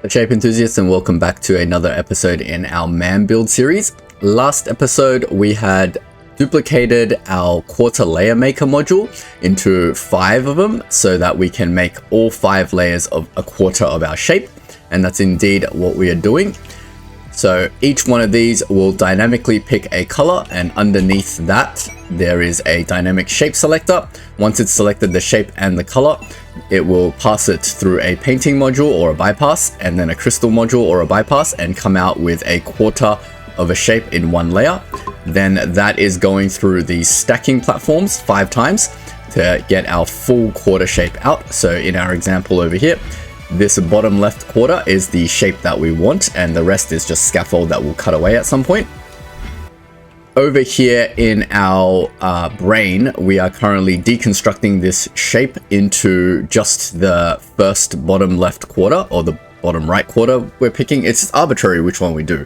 Shape enthusiasts, and welcome back to another episode in our MAM build series. Last episode we had duplicated our quarter layer maker module into 5 of them so that we can make all 5 layers of a quarter of our shape, and that's indeed what we are doing. So each one of these will dynamically pick a color, and underneath that there is a dynamic shape selector. Once it's selected the shape and the color, it will pass it through a painting module or a bypass, and then a crystal module or a bypass, and come out with a quarter of a shape in one layer. Then that is going through these stacking platforms 5 times to get our full quarter shape out. So in our example over here, this bottom left quarter is the shape that we want, and the rest is just scaffold that will cut away at some point. Over here in our brain, we are currently deconstructing this shape into just the first bottom left quarter, or the bottom right quarter we're picking. It's arbitrary which one we do.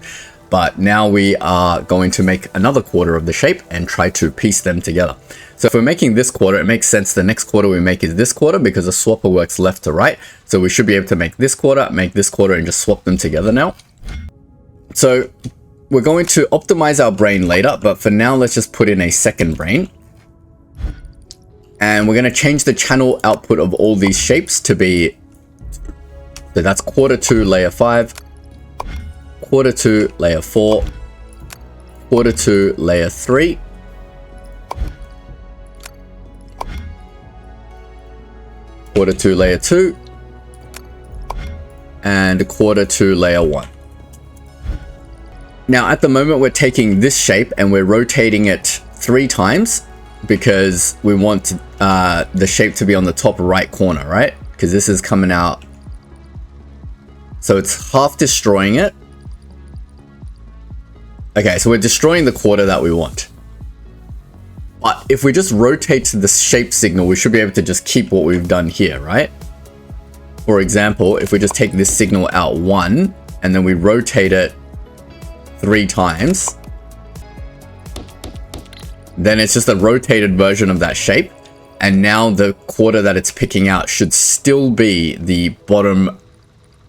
But now we are going to make another quarter of the shape and try to piece them together. So if we're making this quarter, it makes sense the next quarter we make is this quarter, because the swapper works left to right. So we should be able to make this quarter, and just swap them together now. So we're going to optimize our brain later, but for now, let's just put in a second brain. And we're going to change the channel output of all these shapes to be, so that's quarter 2 layer 5, quarter 2 layer 4, quarter 2 layer 3, quarter 2 layer 2, and quarter 2 layer 1. Now at the moment we're taking this shape and we're rotating it 3 times because we want the shape to be on the top right corner, right? Because this is coming out, so it's half destroying it. Okay, so we're destroying the quarter that we want. But if we just rotate the shape signal, we should be able to just keep what we've done here, right? For example, if we just take this signal out 1 and then we rotate it 3 times, then it's just a rotated version of that shape. And now the quarter that it's picking out should still be the bottom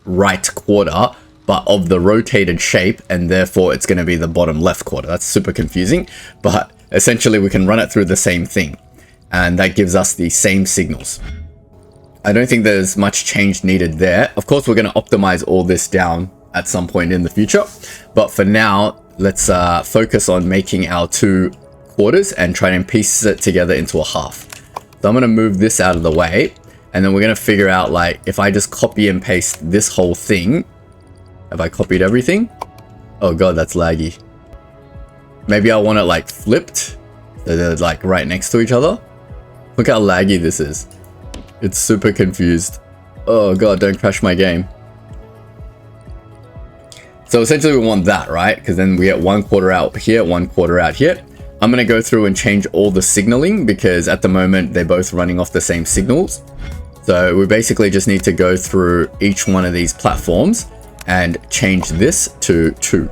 right quarter, but of the rotated shape, and therefore it's going to be the bottom left quarter. That's super confusing, but essentially we can run it through the same thing, and that gives us the same signals. I don't think there's much change needed there. Of course, we're going to optimize all this down at some point in the future, but for now, let's focus on making our 2 quarters and try and piece it together into a half. So I'm going to move this out of the way, and then we're going to figure out, like, if I just copy and paste this whole thing. Have I copied everything? Oh god, that's laggy. Maybe I want it like flipped, so they're like right next to each other. Look how laggy this is. It's super confused. Oh god, don't crash my game. So essentially we want that, right? Because then we get 1 quarter out here, 1 quarter out here. I'm going to go through and change all the signaling, because at the moment they're both running off the same signals. So we basically just need to go through each one of these platforms and change this to 2.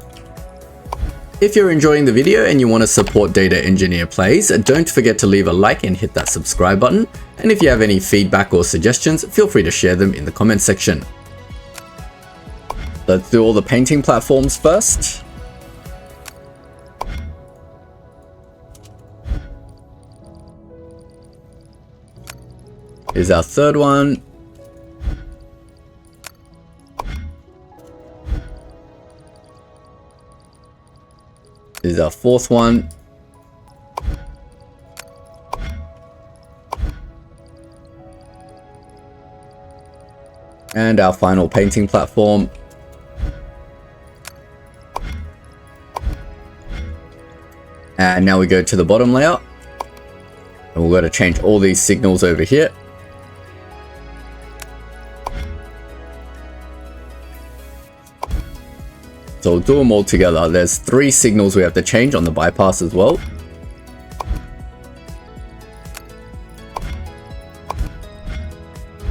If you're enjoying the video and you want to support Data Engineer Plays, don't forget to leave a like and hit that subscribe button. And if you have any feedback or suggestions, feel free to share them in the comment section. Let's do all the painting platforms first. Here's our third one. This is our 4th one. And our final painting platform. And now we go to the bottom layer. And we're going to change all these signals over here. So we'll do them all together. There's 3 signals we have to change on the bypass as well.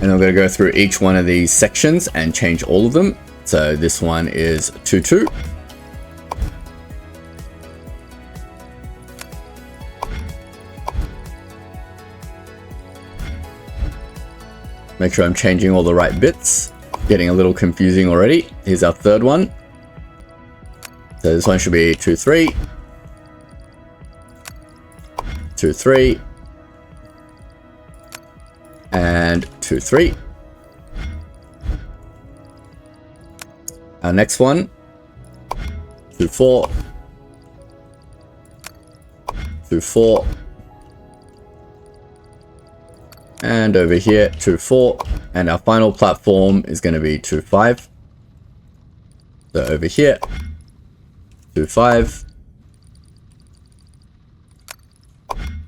And I'm going to go through each one of these sections and change all of them. So this one is 2-2. Make sure I'm changing all the right bits. Getting a little confusing already. Here's our third one. So this one should be 2, 3. 2, 3. And 2, 3. Our next one, 2, 4. 2, 4. And over here, 2, 4. And our final platform is going to be 2, 5. So over here, 2, 5.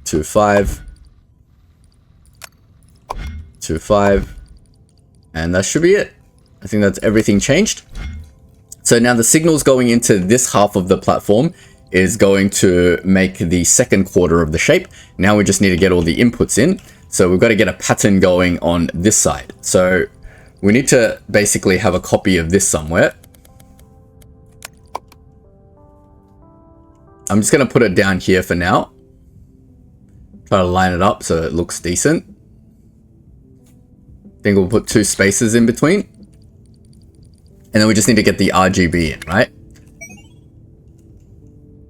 2, 5. 2, 5. And that should be it. I think that's everything changed. So now the signals going into this half of the platform is going to make the second quarter of the shape. Now we just need to get all the inputs in. So we've got to get a pattern going on this side. So we need to basically have a copy of this somewhere. I'm just going to put it down here for now. Try to line it up so it looks decent. I think we'll put 2 spaces in between. And then we just need to get the RGB in, right?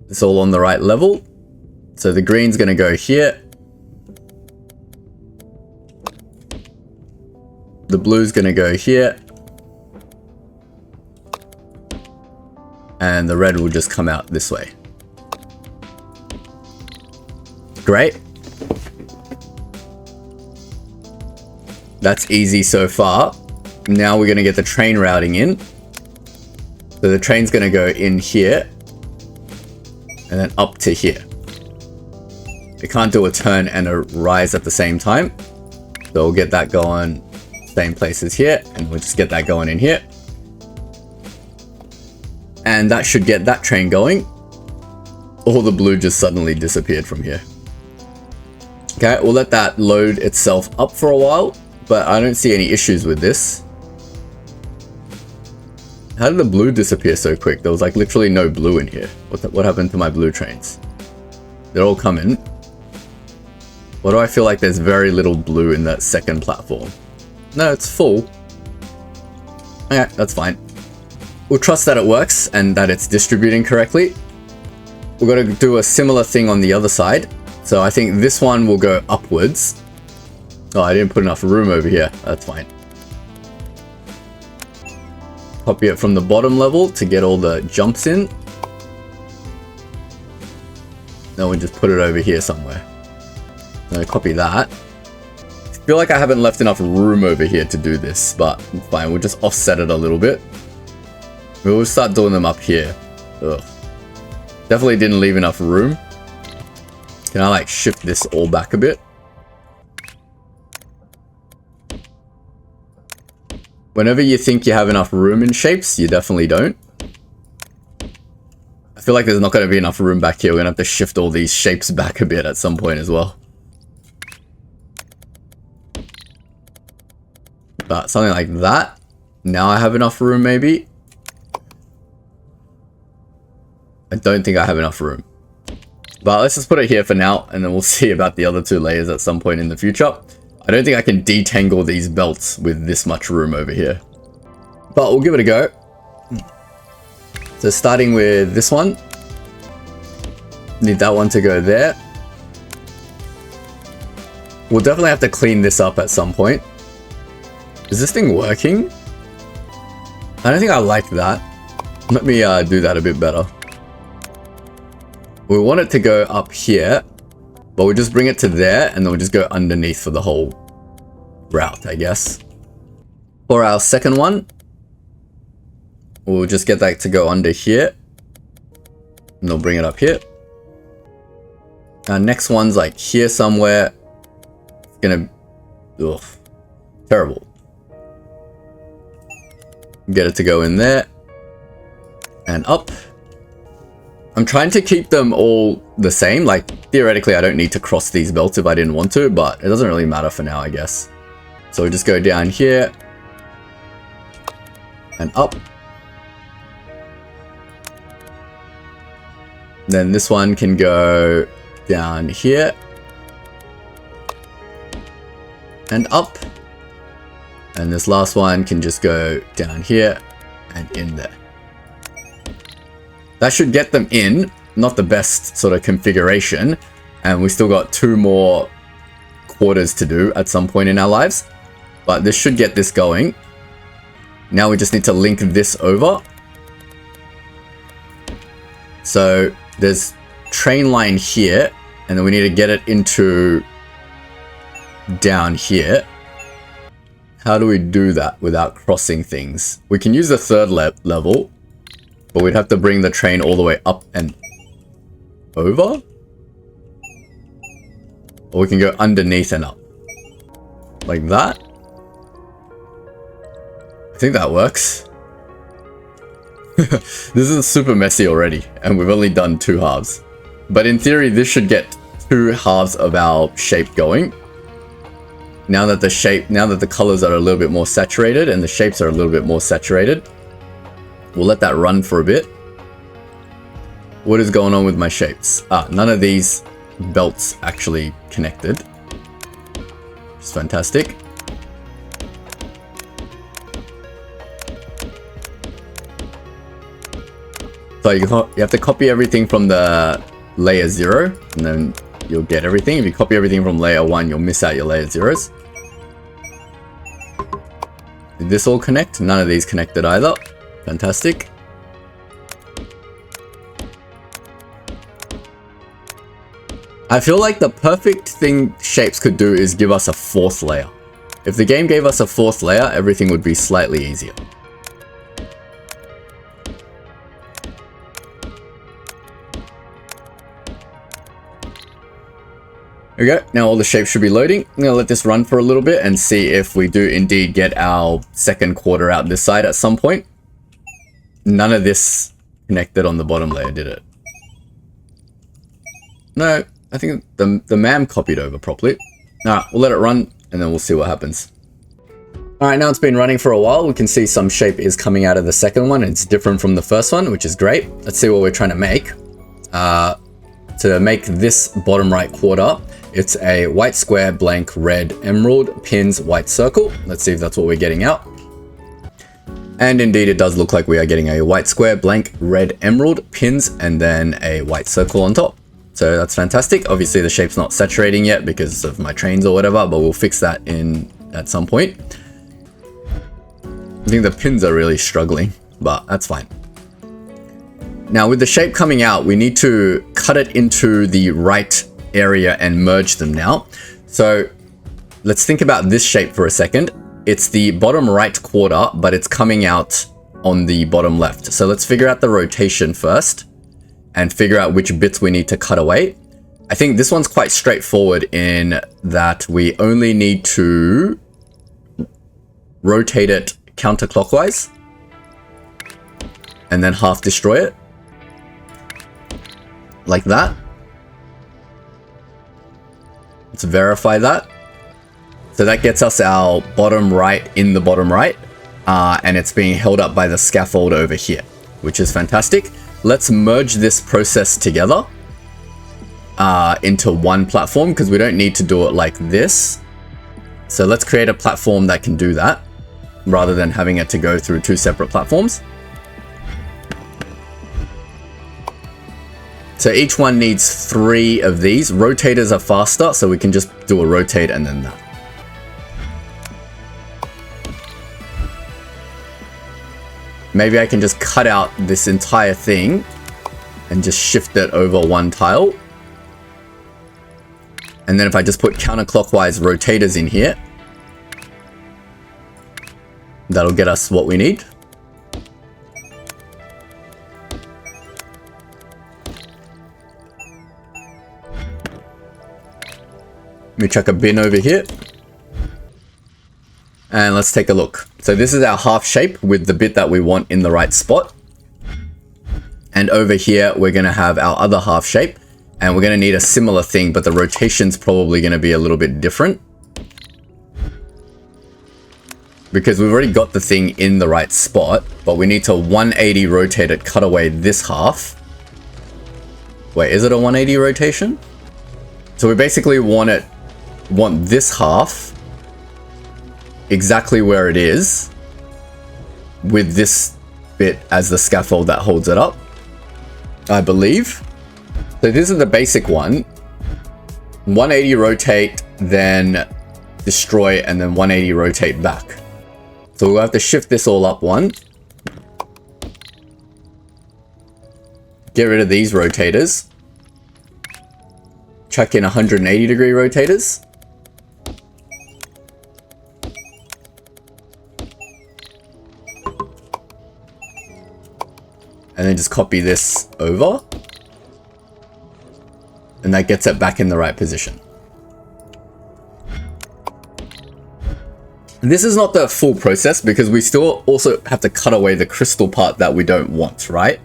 It's all on the right level. So the green's going to go here. The blue's going to go here. And the red will just come out this way. Great. That's easy so far. Now we're going to get the train routing in. So the train's going to go in here. And then up to here. It can't do a turn and a rise at the same time. So we'll get that going same place as here. And we'll just get that going in here. And that should get that train going. All the blue just suddenly disappeared from here. Okay, we'll let that load itself up for a while. But I don't see any issues with this. How did the blue disappear so quick? There was like literally no blue in here. What happened to my blue trains? They're all coming. Why do I feel like there's very little blue in that second platform? No, it's full. Okay, that's fine. We'll trust that it works and that it's distributing correctly. We're going to do a similar thing on the other side. So I think this one will go upwards. Oh, I didn't put enough room over here. That's fine. Copy it from the bottom level to get all the jumps in. Then we'll just put it over here somewhere. So copy that. I feel like I haven't left enough room over here to do this, but it's fine. We'll just offset it a little bit. We'll start doing them up here. Ugh. Definitely didn't leave enough room. Can I like shift this all back a bit? Whenever you think you have enough room in shapes, you definitely don't. I feel like there's not going to be enough room back here. We're going to have to shift all these shapes back a bit at some point as well. But something like that. Now I have enough room maybe. I don't think I have enough room. But let's just put it here for now, and then we'll see about the other 2 layers at some point in the future. I don't think I can detangle these belts with this much room over here. But we'll give it a go. So starting with this one. Need that one to go there. We'll definitely have to clean this up at some point. Is this thing working? I don't think I like that. Let me do that a bit better. We want it to go up here. But we'll just bring it to there, and then we'll just go underneath for the whole route, I guess. For our second one, we'll just get that to go under here. And we'll bring it up here. Our next one's like here somewhere. It's gonna... Ugh. Terrible. Get it to go in there. And up. I'm trying to keep them all the same. Like, theoretically, I don't need to cross these belts if I didn't want to, but it doesn't really matter for now, I guess. So we just go down here. And up. Then this one can go down here. And up. And this last one can just go down here and in there. That should get them in. Not the best sort of configuration. And we still got 2 more quarters to do at some point in our lives. But this should get this going. Now we just need to link this over. So there's train line here. And then we need to get it into down here. How do we do that without crossing things? We can use the 3rd level, but we'd have to bring the train all the way up and over. Or we can go underneath and up. Like that. I think that works. This is super messy already, and we've only done 2 halves. But in theory, this should get 2 halves of our shape going. Now that the colors are a little bit more saturated and the shapes are a little bit more saturated, we'll let that run for a bit. What is going on with my shapes? None of these belts actually connected. It's fantastic. So you have to copy everything from the layer 0, and then you'll get everything. If you copy everything from layer 1, you'll miss out your layer 0s. Did this all connect? None of these connected either. Fantastic. I feel like the perfect thing Shapes could do is give us a 4th layer. If the game gave us a 4th layer, everything would be slightly easier. There we go. Now all the shapes should be loading. I'm going to let this run for a little bit and see if we do indeed get our 2nd quarter out this side at some point. None of this connected on the bottom layer, did it? No, I think the MAM copied over properly. Alright, we'll let it run and then we'll see what happens. Alright, now it's been running for a while. We can see some shape is coming out of the 2nd one. It's different from the 1st one, which is great. Let's see what we're trying to make. To make this bottom right quarter, it's a white square, blank, red, emerald, pins, white circle. Let's see if that's what we're getting out. And indeed, it does look like we are getting a white square, blank, red, emerald, pins, and then a white circle on top. So that's fantastic. Obviously, the shape's not saturating yet because of my trains or whatever, but we'll fix that in at some point. I think the pins are really struggling, but that's fine. Now, with the shape coming out, we need to cut it into the right area and merge them now. So let's think about this shape for a second. It's the bottom right quarter, but it's coming out on the bottom left. So let's figure out the rotation first and figure out which bits we need to cut away. I think this one's quite straightforward in that we only need to rotate it counterclockwise and then half destroy it. Like that. Let's verify that. So that gets us our bottom right in the bottom right. And it's being held up by the scaffold over here, which is fantastic. Let's merge this process together into one platform because we don't need to do it like this. So let's create a platform that can do that rather than having it to go through 2 separate platforms. So each one needs 3 of these. Rotators are faster, so we can just do a rotate and then that. Maybe I can just cut out this entire thing and just shift it over 1 tile. And then if I just put counterclockwise rotators in here, that'll get us what we need. Let me chuck a bin over here. And let's take a look. So this is our half shape with the bit that we want in the right spot. And over here, we're going to have our other half shape. And we're going to need a similar thing, but the rotation's probably going to be a little bit different. Because we've already got the thing in the right spot, but we need to 180 rotate it, cut away this half. Wait, is it a 180 rotation? So we basically want this half exactly where it is with this bit as the scaffold that holds it up, I believe. So this is the basic one. 180 rotate, then destroy, and then 180 rotate back. So we'll have to shift this all up one. Get rid of these rotators. Chuck in 180 degree rotators. And then just copy this over. And that gets it back in the right position. And this is not the full process because we still also have to cut away the crystal part that we don't want, right?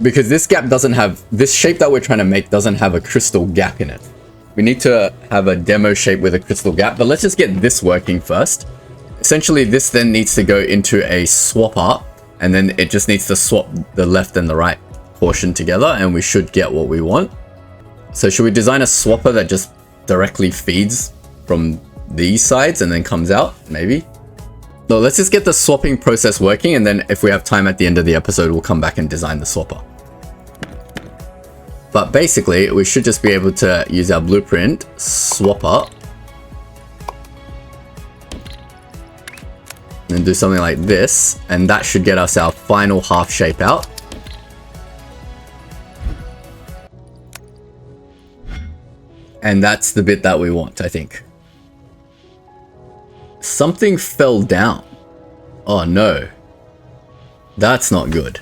Because this gap doesn't have, this shape that we're trying to make doesn't have a crystal gap in it. We need to have a demo shape with a crystal gap, but let's just get this working first. Essentially, this then needs to go into a swapper, and then it just needs to swap the left and the right portion together, and we should get what we want. So should we design a swapper that just directly feeds from these sides and then comes out? Maybe. No, let's just get the swapping process working, and then if we have time at the end of the episode, we'll come back and design the swapper. But basically, we should just be able to use our blueprint, swapper, and do something like this, and that should get us our final half shape out. And that's the bit that we want, I think. Something fell down. Oh no. That's not good.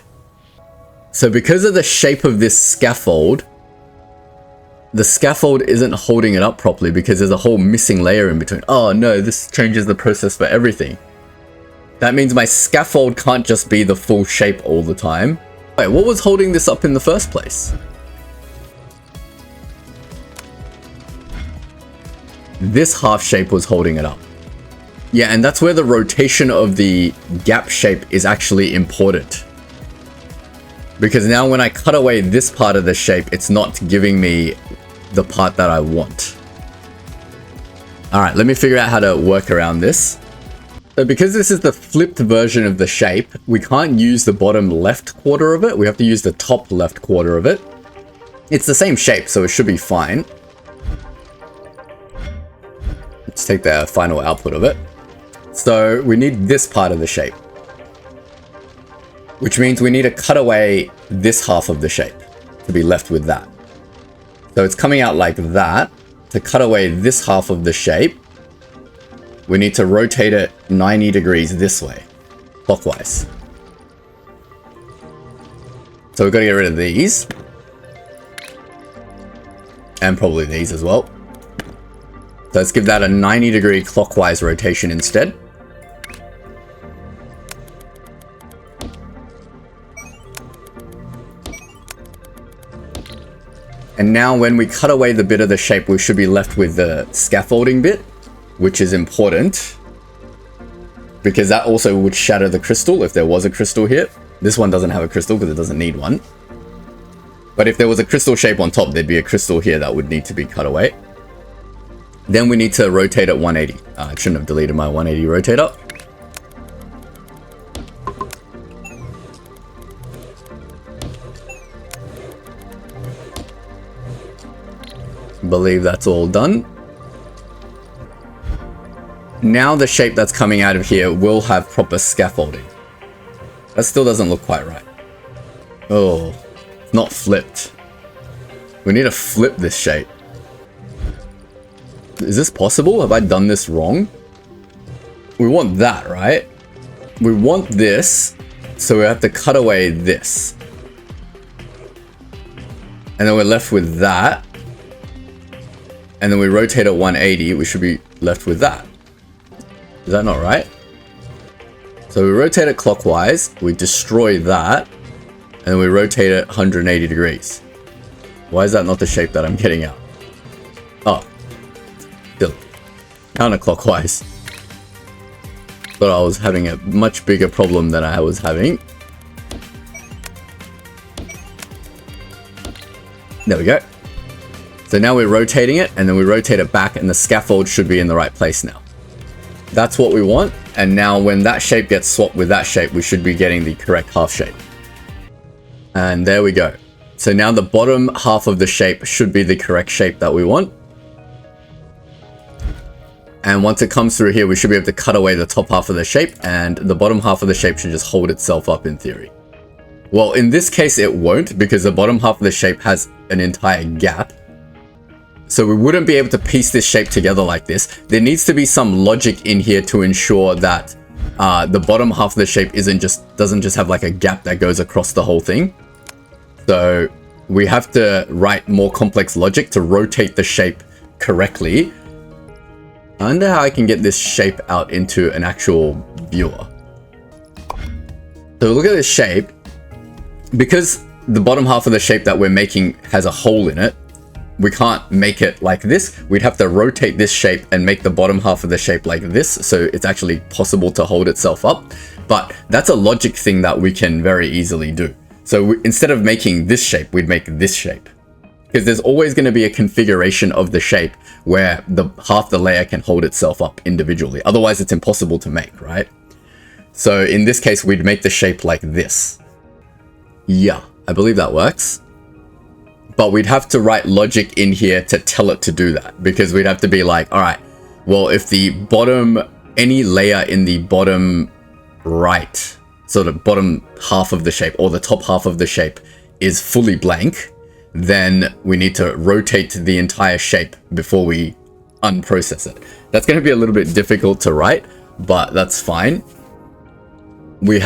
So because of the shape of this scaffold, the scaffold isn't holding it up properly because there's a whole missing layer in between. Oh no, this changes the process for everything. That means my scaffold can't just be the full shape all the time. Wait, what was holding this up in the first place? This half shape was holding it up. Yeah, and that's where the rotation of the gap shape is actually important. Because now when I cut away this part of the shape, it's not giving me the part that I want. Alright, let me figure out how to work around this. So because this is the flipped version of the shape, we can't use the bottom left quarter of it. We have to use the top left quarter of it. It's the same shape, so it should be fine. Let's take the final output of it. So we need this part of the shape, which means we need to cut away this half of the shape to be left with that. So it's coming out like that. To cut away this half of the shape, we need to rotate it 90 degrees this way, clockwise. So we've got to get rid of these. And probably these as well. So let's give that a 90 degree clockwise rotation instead. And now when we cut away the bit of the shape, we should be left with the scaffolding bit, which is important because that also would shatter the crystal if there was a crystal here. This one doesn't have a crystal because it doesn't need one. But if there was a crystal shape on top, there'd be a crystal here that would need to be cut away. Then we need to rotate at 180. I shouldn't have deleted my 180 rotator. Believe that's all done. Now the shape that's coming out of here will have proper scaffolding. That still doesn't look quite right. Oh, it's not flipped. We need to flip this shape. Is this possible? Have I done this wrong? We want that, right? We want this, so we have to cut away this. And then we're left with that. And then we rotate at 180, we should be left with that. Is that not right? So we rotate it clockwise, we destroy that, and then we rotate it 180 degrees. Why is that not the shape that I'm getting out? Oh, still counterclockwise. Thought I was having a much bigger problem than I was having. There we go. So now we're rotating it, and then we rotate it back, and the scaffold should be in the right place now. That's what we want. And now when that shape gets swapped with that shape, we should be getting the correct half shape. And there we go. So now the bottom half of the shape should be the correct shape that we want. And once it comes through here, we should be able to cut away the top half of the shape, and the bottom half of the shape should just hold itself up in theory. Well, in this case, it won't, because the bottom half of the shape has an entire gap. So we wouldn't be able to piece this shape together like this. There needs to be some logic in here to ensure that the bottom half of the shape doesn't just have like a gap that goes across the whole thing. So we have to write more complex logic to rotate the shape correctly. I wonder how I can get this shape out into an actual viewer. So look at this shape. Because the bottom half of the shape that we're making has a hole in it, we can't make it like this. We'd have to rotate this shape and make the bottom half of the shape like this, so it's actually possible to hold itself up. But that's a logic thing that we can very easily do. So instead of making this shape, we'd make this shape. Because there's always going to be a configuration of the shape where half the layer can hold itself up individually. Otherwise, it's impossible to make, right? So in this case, we'd make the shape like this. Yeah, I believe that works. But we'd have to write logic in here to tell it to do that. Because we'd have to be like, all right, well, if any layer in the bottom right, so the bottom half of the shape or the top half of the shape is fully blank, then we need to rotate the entire shape before we unprocess it. That's going to be a little bit difficult to write, but that's fine. We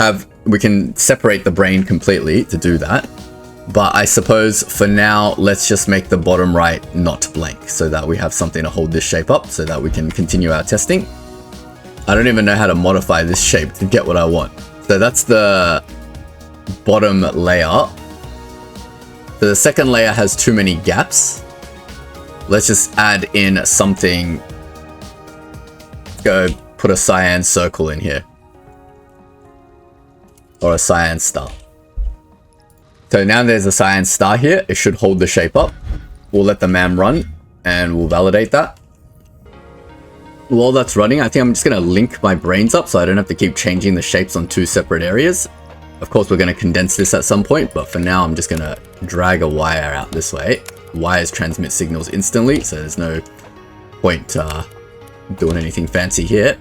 can separate the brain completely to do that. But I suppose for now, let's just make the bottom right not blank so that we have something to hold this shape up so that we can continue our testing. I don't even know how to modify this shape to get what I want. So that's the bottom layer. So the second layer has too many gaps. Let's just add in something. Let's go put a cyan circle in here. Or a cyan star. So now there's a cyan star here. It should hold the shape up. We'll let the MAM run and we'll validate that. While that's running, I think I'm just going to link my brains up so I don't have to keep changing the shapes on two separate areas. Of course, we're going to condense this at some point, but for now, I'm just going to drag a wire out this way. Wires transmit signals instantly, so there's no point doing anything fancy here.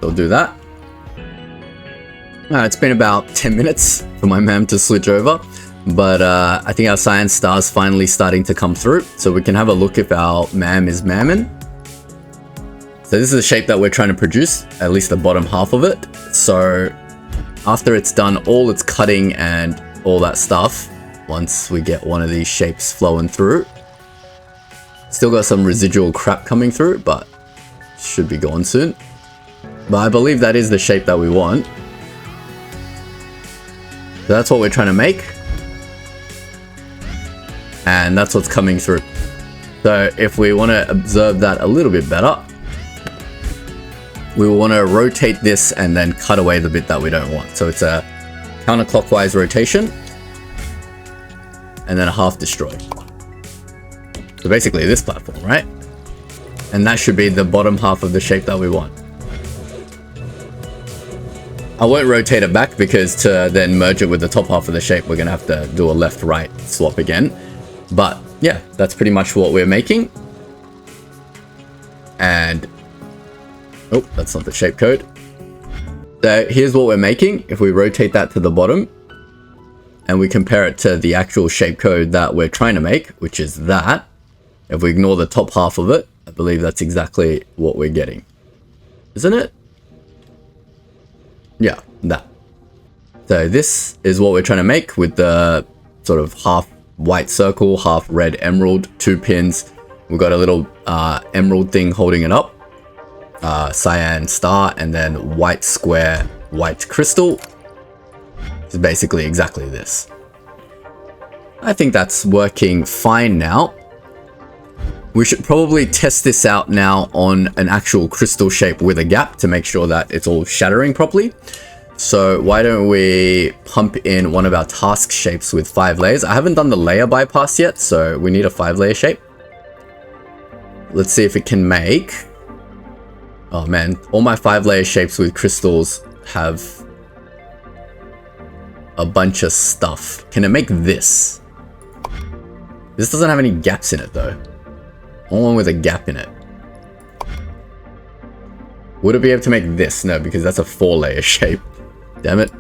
So I'll do that. It's been about 10 minutes for my MAM to switch over, but I think our cyan star is finally starting to come through, so we can have a look if our MAM is MAMing. So this is the shape that we're trying to produce, at least the bottom half of it. So after it's done all its cutting and all that stuff, once we get one of these shapes flowing through, still got some residual crap coming through, but should be gone soon. But I believe that is the shape that we want. So that's what we're trying to make. And that's what's coming through. So if we want to observe that a little bit better, we will want to rotate this and then cut away the bit that we don't want. So it's a counterclockwise rotation and then a half destroy. So basically this platform, right? And that should be the bottom half of the shape that we want. I won't rotate it back because to then merge it with the top half of the shape, we're going to have to do a left-right swap again. But yeah, that's pretty much what we're making. And, oh, that's not the shape code. So here's what we're making. If we rotate that to the bottom and we compare it to the actual shape code that we're trying to make, which is that, if we ignore the top half of it, I believe that's exactly what we're getting. Isn't it? Yeah, that. So this is what we're trying to make with the sort of half white circle, half red emerald, 2 pins. We've got a little emerald thing holding it up, cyan star, and then white square, white crystal. It's basically exactly this. I think that's working fine now. We should probably test this out now on an actual crystal shape with a gap to make sure that it's all shattering properly. So why don't we pump in one of our task shapes with 5 layers. I haven't done the layer bypass yet, so we need a 5-layer shape. Let's see if it can make Oh man, all my 5-layer shapes with crystals have a bunch of stuff. Can it make this? This doesn't have any gaps in it though. I want one with a gap in it. Would it be able to make this? No, because that's a 4-layer shape. Damn it.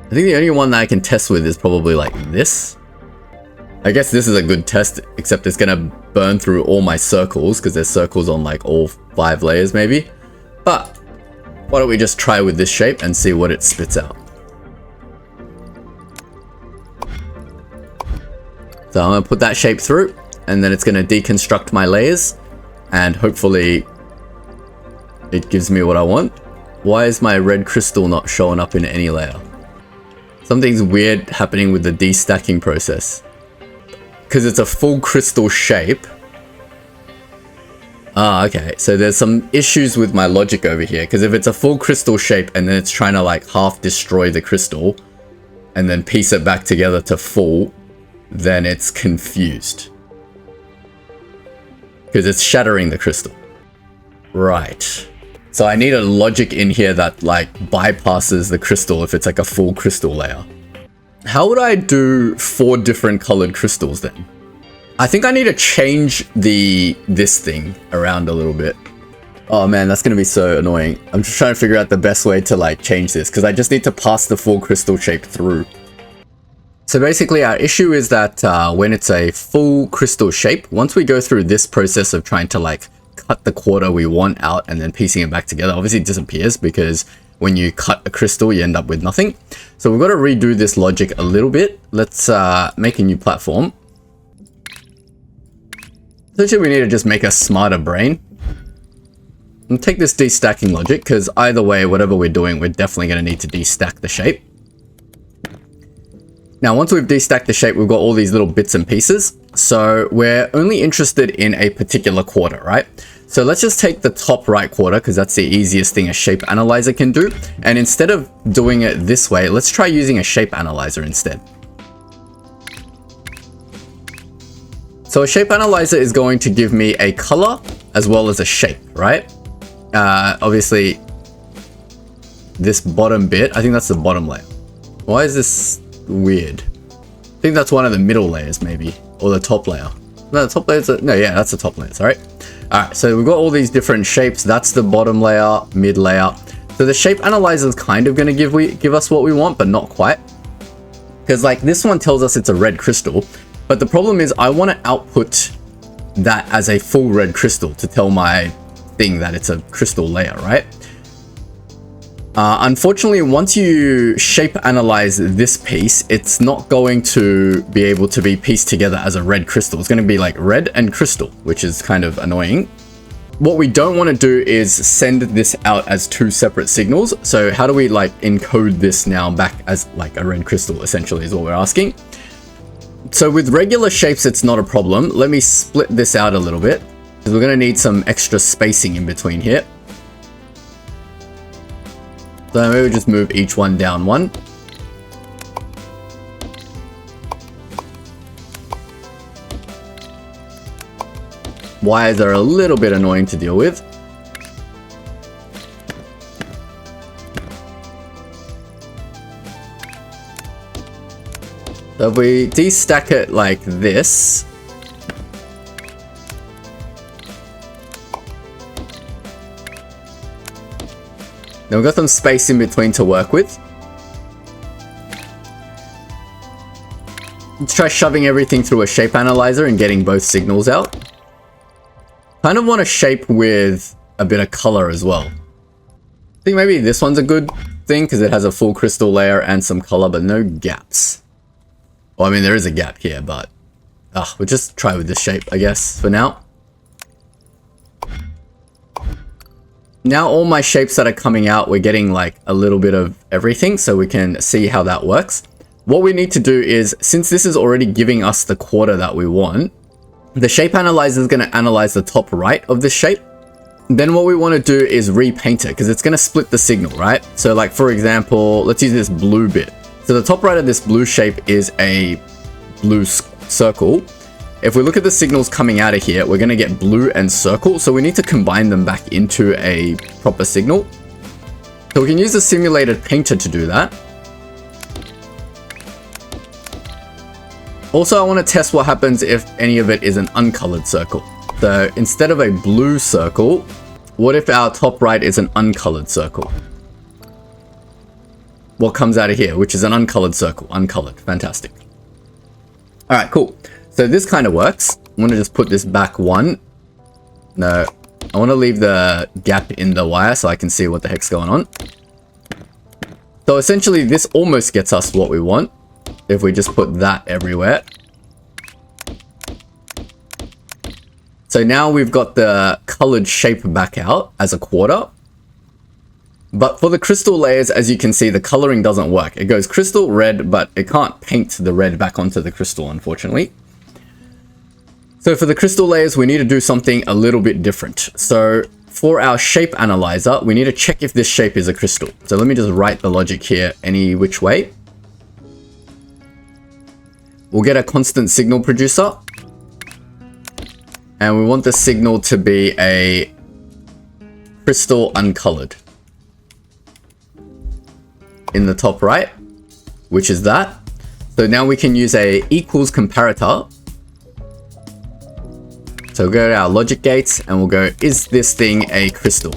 I think the only one that I can test with is probably like this. I guess this is a good test, except it's gonna burn through all my circles because there's circles on like all 5 layers maybe. But why don't we just try with this shape and see what it spits out. So I'm gonna put that shape through and then it's gonna deconstruct my layers and hopefully it gives me what I want. Why is my red crystal not showing up in any layer? Something's weird happening with the destacking process. Because it's a full crystal shape. Ah, okay. So there's some issues with my logic over here. Because if it's a full crystal shape and then it's trying to like half destroy the crystal and then piece it back together to full, then it's confused. Because it's shattering the crystal. Right. So I need a logic in here that like bypasses the crystal if it's like a full crystal layer. How would I do 4 different colored crystals then? I think I need to change this thing around a little bit. Oh man, that's gonna be so annoying. I'm just trying to figure out the best way to like change this because I just need to pass the full crystal shape through. So basically our issue is that when it's a full crystal shape, once we go through this process of trying to like cut the quarter we want out and then piecing it back together, obviously it disappears because when you cut a crystal, you end up with nothing. So we've got to redo this logic a little bit. Let's make a new platform. Essentially, we need to just make a smarter brain. And take this destacking logic, because either way, whatever we're doing, we're definitely going to need to destack the shape. Now, once we've destacked the shape, we've got all these little bits and pieces. So we're only interested in a particular quarter, right? So let's just take the top right quarter because that's the easiest thing a shape analyzer can do. And instead of doing it this way, let's try using a shape analyzer instead. So a shape analyzer is going to give me a color as well as a shape, right? Obviously, this bottom bit, I think that's the bottom layer. Why is this weird? I think that's one of the middle layers maybe, or the top layer. No, the top layer's no, yeah, that's the top layer, sorry. Alright, so we've got all these different shapes. That's the bottom layer, mid layer. So the shape analyzer is kind of going to give us what we want, but not quite. Because like this one tells us it's a red crystal, but the problem is I want to output that as a full red crystal to tell my thing that it's a crystal layer, right? Unfortunately, once you shape analyze this piece, it's not going to be able to be pieced together as a red crystal. It's going to be like red and crystal, which is kind of annoying. What we don't want to do is send this out as 2 separate signals. So how do we like encode this now back as like a red crystal, essentially is what we're asking. So with regular shapes, it's not a problem. Let me split this out a little bit because we're going to need some extra spacing in between here. So maybe just move each one down 1. Wires are a little bit annoying to deal with. So if we destack it like this, then we've got some space in between to work with. Let's try shoving everything through a shape analyzer and getting both signals out. Kind of want a shape with a bit of color as well. I think maybe this one's a good thing because it has a full crystal layer and some color, but no gaps. Well, I mean, there is a gap here, but we'll just try with this shape, I guess, for now. Now all my shapes that are coming out, we're getting like a little bit of everything, so we can see how that works. What we need to do is, since this is already giving us the quarter that we want, the shape analyzer is going to analyze the top right of this shape. Then what we want to do is repaint it because it's going to split the signal, right? So like, for example, let's use this blue bit. So the top right of this blue shape is a blue circle. If we look at the signals coming out of here, we're going to get blue and circle. So we need to combine them back into a proper signal. So we can use the simulated painter to do that. Also, I want to test what happens if any of it is an uncolored circle. So instead of a blue circle, what if our top right is an uncolored circle? What comes out of here, which is an uncolored circle, uncolored, fantastic. All right, cool. So this kind of works. I'm going to just put this back one. No, I want to leave the gap in the wire so I can see what the heck's going on. So essentially this almost gets us what we want if we just put that everywhere. So now we've got the colored shape back out as a quarter. But for the crystal layers, as you can see, the coloring doesn't work. It goes crystal red, but it can't paint the red back onto the crystal, unfortunately. So for the crystal layers, we need to do something a little bit different. So for our shape analyzer, we need to check if this shape is a crystal. So let me just write the logic here any which way. We'll get a constant signal producer. And we want the signal to be a crystal uncolored. In the top right, which is that. So now we can use a equals comparator. So we'll go to our logic gates and we'll go, is this thing a crystal?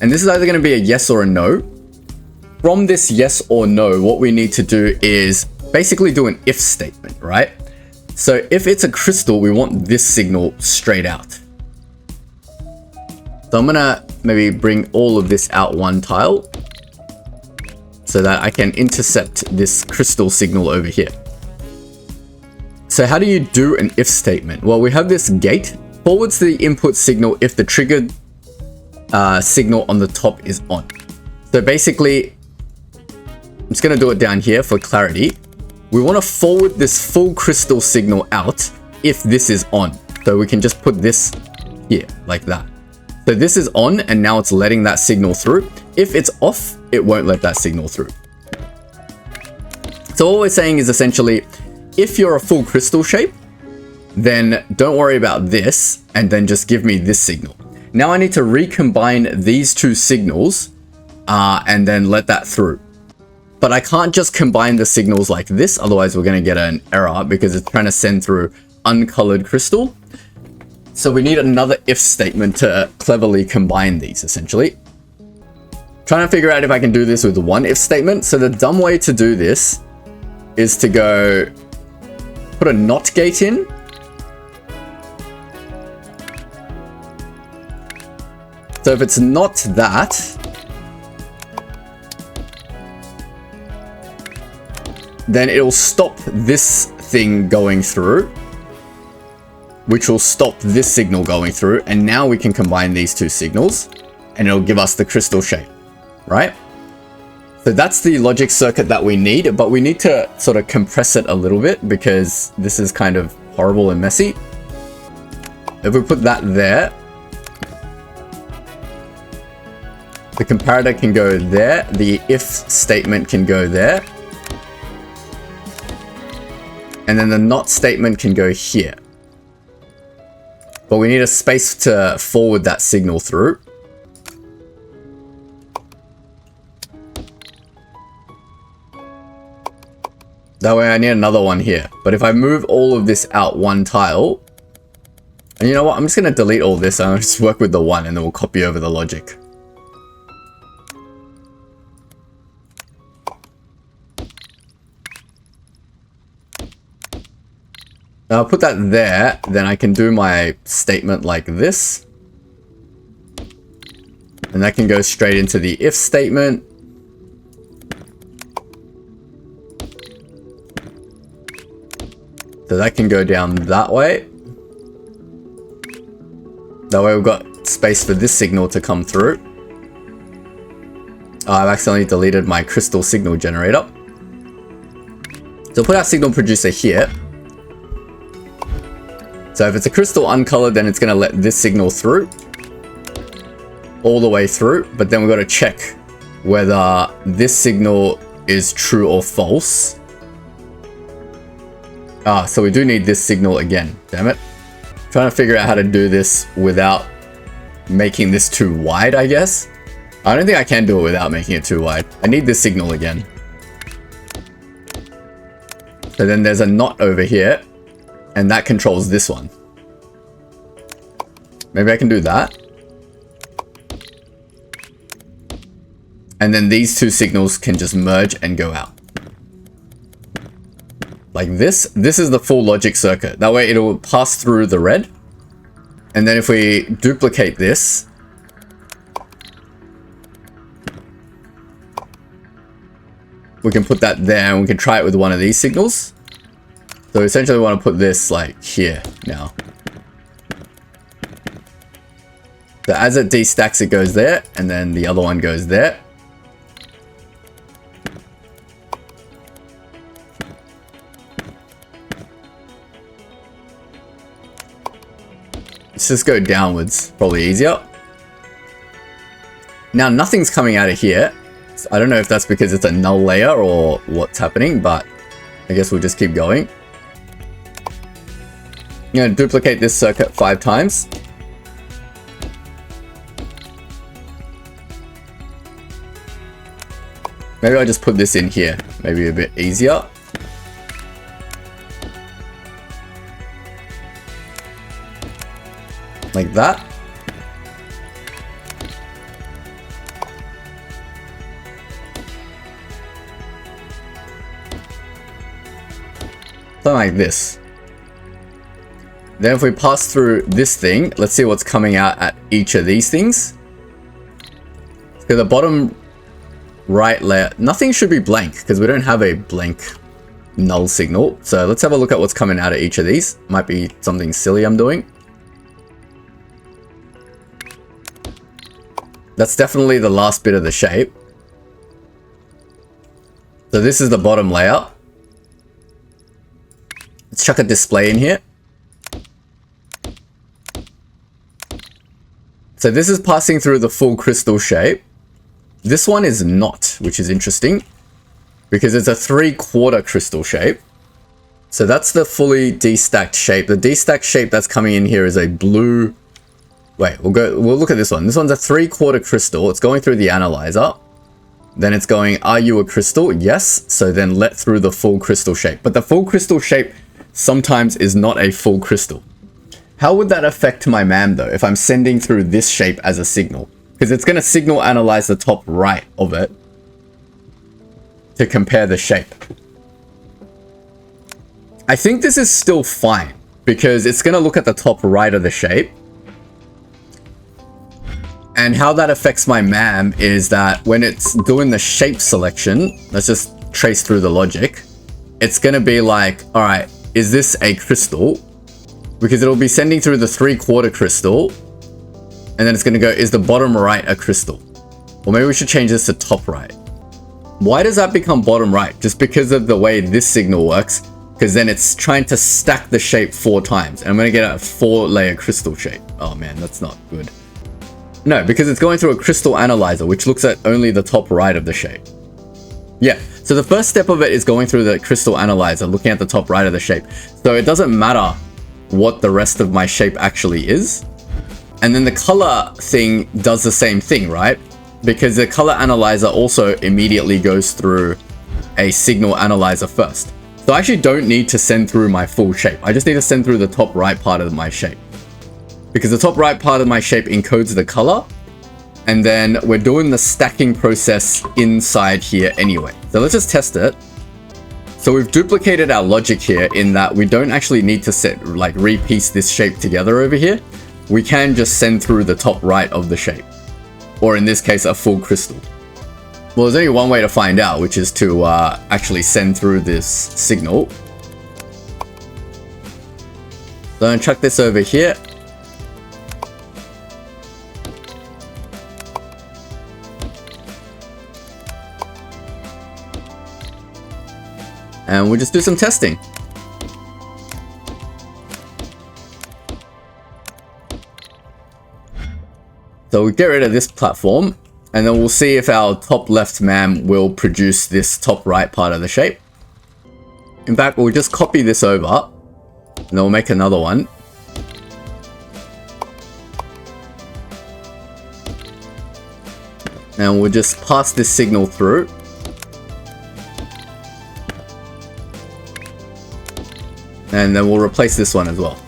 And this is either going to be a yes or a no. From this yes or no, what we need to do is basically do an if statement, right? So if it's a crystal, we want this signal straight out. So I'm going to maybe bring all of this out one tile so that I can intercept this crystal signal over here. So how do you do an if statement? Well, we have this gate forwards the input signal if the triggered signal on the top is on. So basically, I'm just going to do it down here for clarity. We want to forward this full crystal signal out if this is on. So we can just put this here like that. So this is on and now it's letting that signal through. If it's off, it won't let that signal through. So what we're saying is essentially, if you're a full crystal shape, then don't worry about this and then just give me this signal. Now I need to recombine these two signals and then let that through. But I can't just combine the signals like this, otherwise we're going to get an error because it's trying to send through uncolored crystal. So we need another if statement to cleverly combine these, essentially. Trying to figure out if I can do this with one if statement. So the dumb way to do this is to go put a not gate in. So if it's not that, then it'll stop this thing going through, which will stop this signal going through. And now we can combine these two signals and it'll give us the crystal shape, right? So that's the logic circuit that we need, but we need to sort of compress it a little bit because this is kind of horrible and messy. If we put that there, the comparator can go there, the if statement can go there, and then the not statement can go here. But we need a space to forward that signal through. That way I need another one here. But if I move all of this out one tile, and you know what, I'm just going to delete all this and I'll just work with the one and then we'll copy over the logic. Now I'll put that there, then I can do my statement like this. And that can go straight into the if statement. So that can go down that way. That way we've got space for this signal to come through. Oh, I've accidentally deleted my crystal signal generator. So we'll put our signal producer here. So if it's a crystal uncolored, then it's going to let this signal through. All the way through. But then we've got to check whether this signal is true or false. Ah, so we do need this signal again. Damn it. Trying to figure out how to do this without making this too wide, I guess. I don't think I can do it without making it too wide. I need this signal again. So then there's a knot over here, and that controls this one. Maybe I can do that. And then these two signals can just merge and go out. Like this. This is the full logic circuit. That way it'll pass through the red. And then if we duplicate this, we can put that there and we can try it with one of these signals. So essentially we want to put this like here now. So as it destacks, it goes there, and then the other one goes there. Let's just go downwards, probably easier. Now nothing's coming out of here. I don't know if that's because it's a null layer or what's happening, but I guess we'll just keep going. I'm going to duplicate this circuit 5 times. Maybe I'll just put this in here, maybe a bit easier. Like that. Something like this. Then if we pass through this thing, let's see what's coming out at each of these things. So the bottom right layer, nothing should be blank because we don't have a blank null signal. So let's have a look at what's coming out of each of these. Might be something silly I'm doing. That's definitely the last bit of the shape. So this is the bottom layer. Let's chuck a display in here. So this is passing through the full crystal shape. This one is not, which is interesting because it's a 3/4 crystal shape. So that's the fully destacked shape. The destacked shape that's coming in here is a blue. Wait, we'll look at this one. This one's a 3/4 crystal. It's going through the analyzer. Then it's going, are you a crystal? Yes. So then let through the full crystal shape. But the full crystal shape sometimes is not a full crystal. How would that affect my MAM though, if I'm sending through this shape as a signal? Because it's going to signal analyze the top right of it to compare the shape. I think this is still fine because it's going to look at the top right of the shape. And how that affects my MAM is that when it's doing the shape selection, let's just trace through the logic. It's going to be like, all right, is this a crystal? Because it'll be sending through the 3/4 crystal. And then it's going to go, is the bottom right a crystal? Or maybe we should change this to top right. Why does that become bottom right? Just because of the way this signal works. Because then it's trying to stack the shape 4 times. And I'm going to get a 4-layer crystal shape. Oh man, that's not good. No, because it's going through a crystal analyzer, which looks at only the top right of the shape. Yeah, so the first step of it is going through the crystal analyzer, looking at the top right of the shape. So it doesn't matter what the rest of my shape actually is. And then the color thing does the same thing, right? Because the color analyzer also immediately goes through a signal analyzer first. So I actually don't need to send through my full shape. I just need to send through the top right part of my shape. Because the top right part of my shape encodes the color. And then we're doing the stacking process inside here anyway. So let's just test it. So we've duplicated our logic here in that we don't actually need to repiece this shape together over here. We can just send through the top right of the shape. Or in this case, a full crystal. Well, there's only one way to find out, which is to actually send through this signal. So I'm going to chuck this over here. And we'll just do some testing. So we'll get rid of this platform, and then we'll see if our top left MAM will produce this top right part of the shape. In fact, we'll just copy this over and then we'll make another one. And we'll just pass this signal through. And then we'll replace this one as well.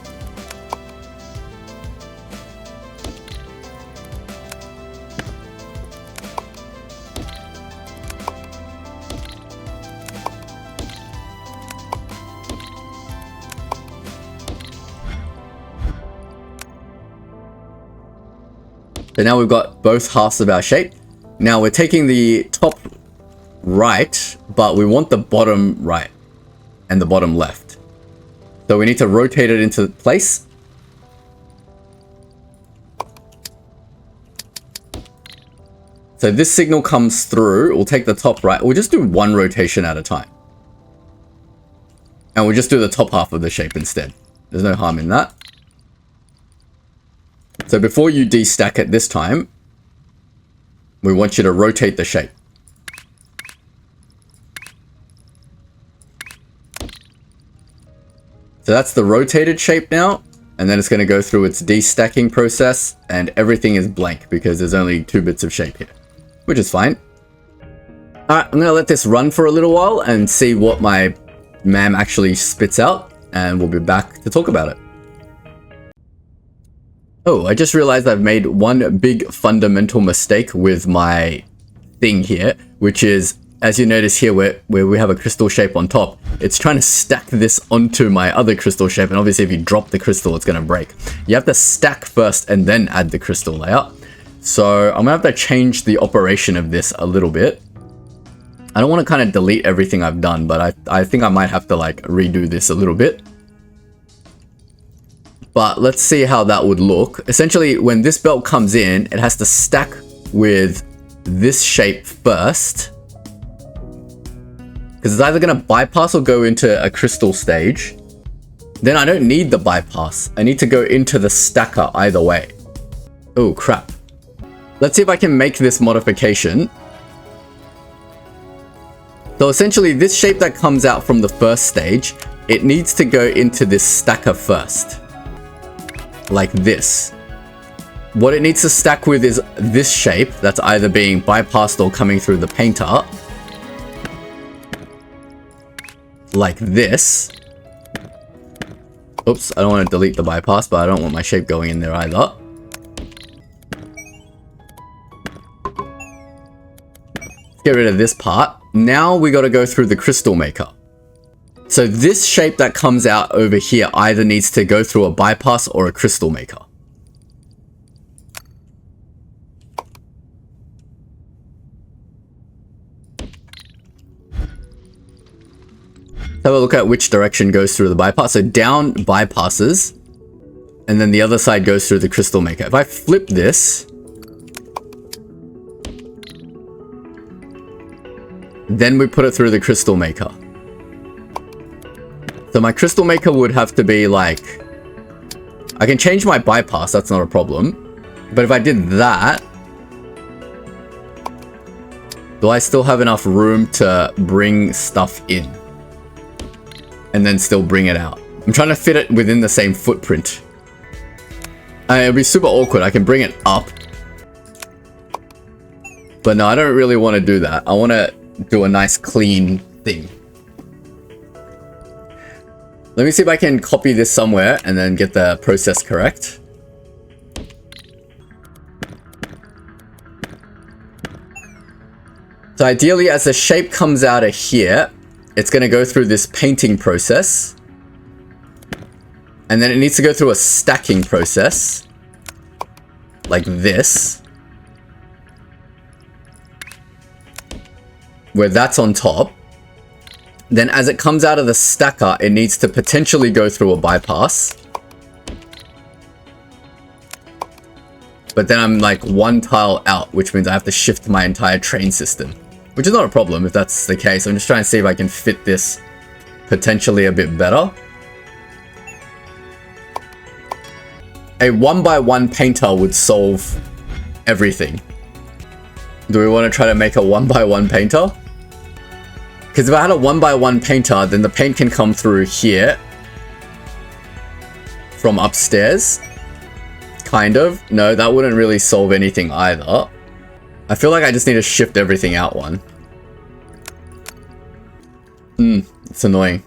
So now we've got both halves of our shape. Now we're taking the top right, but we want the bottom right and the bottom left. So we need to rotate it into place. So this signal comes through. We'll take the top right. We'll just do one rotation at a time. And we'll just do the top half of the shape instead. There's no harm in that. So before you destack it this time, we want you to rotate the shape. So that's the rotated shape now, and then it's going to go through its destacking process, and everything is blank because there's only 2 bits of shape here, which is fine. Alright, I'm going to let this run for a little while and see what my MAM actually spits out, and we'll be back to talk about it. Oh, I just realized I've made one big fundamental mistake with my thing here, which is, as you notice here where we have a crystal shape on top, it's trying to stack this onto my other crystal shape, and obviously if you drop the crystal, it's going to break. You have to stack first and then add the crystal layer. So I'm going to have to change the operation of this a little bit. I don't want to kind of delete everything I've done, but I think I might have to like redo this a little bit. But let's see how that would look. Essentially, when this belt comes in, it has to stack with this shape first. Because it's either going to bypass or go into a crystal stage. Then I don't need the bypass. I need to go into the stacker either way. Oh, crap. Let's see if I can make this modification. So essentially, this shape that comes out from the first stage, it needs to go into this stacker first. Like this. What it needs to stack with is this shape that's either being bypassed or coming through the painter. Like this. Oops, I don't want to delete the bypass, but I don't want my shape going in there either. Let's get rid of this part. Now we got to go through the crystal maker. So this shape that comes out over here either needs to go through a bypass or a crystal maker. Let's have a look at which direction goes through the bypass. So down bypasses, and then the other side goes through the crystal maker. If I flip this, then we put it through the crystal maker. So my crystal maker would have to be like, I can change my bypass, that's not a problem. But if I did that, do I still have enough room to bring stuff in? And then still bring it out? I'm trying to fit it within the same footprint. It'd be super awkward. I can bring it up. But no, I don't really want to do that. I want to do a nice clean thing. Let me see if I can copy this somewhere and then get the process correct. So ideally, as the shape comes out of here, it's going to go through this painting process. And then it needs to go through a stacking process. Like this. Where that's on top. Then as it comes out of the stacker, it needs to potentially go through a bypass. But then I'm like one tile out, which means I have to shift my entire train system. Which is not a problem if that's the case. I'm just trying to see if I can fit this potentially a bit better. A 1x1 painter would solve everything. Do we want to try to make a 1x1 painter? Because if I had a 1x1 painter, then the paint can come through here from upstairs. Kind of. No, that wouldn't really solve anything either. I feel like I just need to shift everything out one. It's annoying.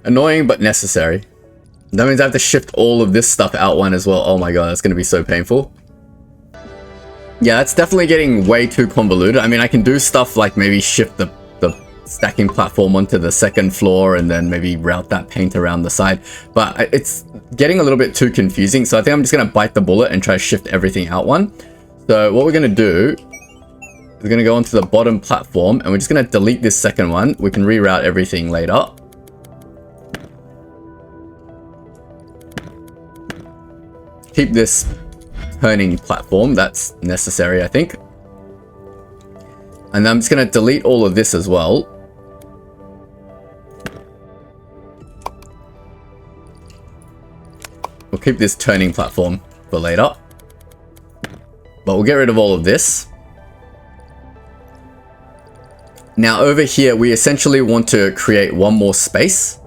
Annoying, but necessary. That means I have to shift all of this stuff out one as well. Oh my god, that's going to be so painful. Yeah, that's definitely getting way too convoluted. I mean, I can do stuff like maybe shift the stacking platform onto the second floor and then maybe route that paint around the side. But it's getting a little bit too confusing. So I think I'm just going to bite the bullet and try to shift everything out one. So what we're going to do is we're going to go onto the bottom platform and we're just going to delete this second one. We can reroute everything later. Keep this turning platform. That's necessary, I think. And I'm just going to delete all of this as well. We'll keep this turning platform for later. But we'll get rid of all of this. Now over here, we essentially want to create one more space.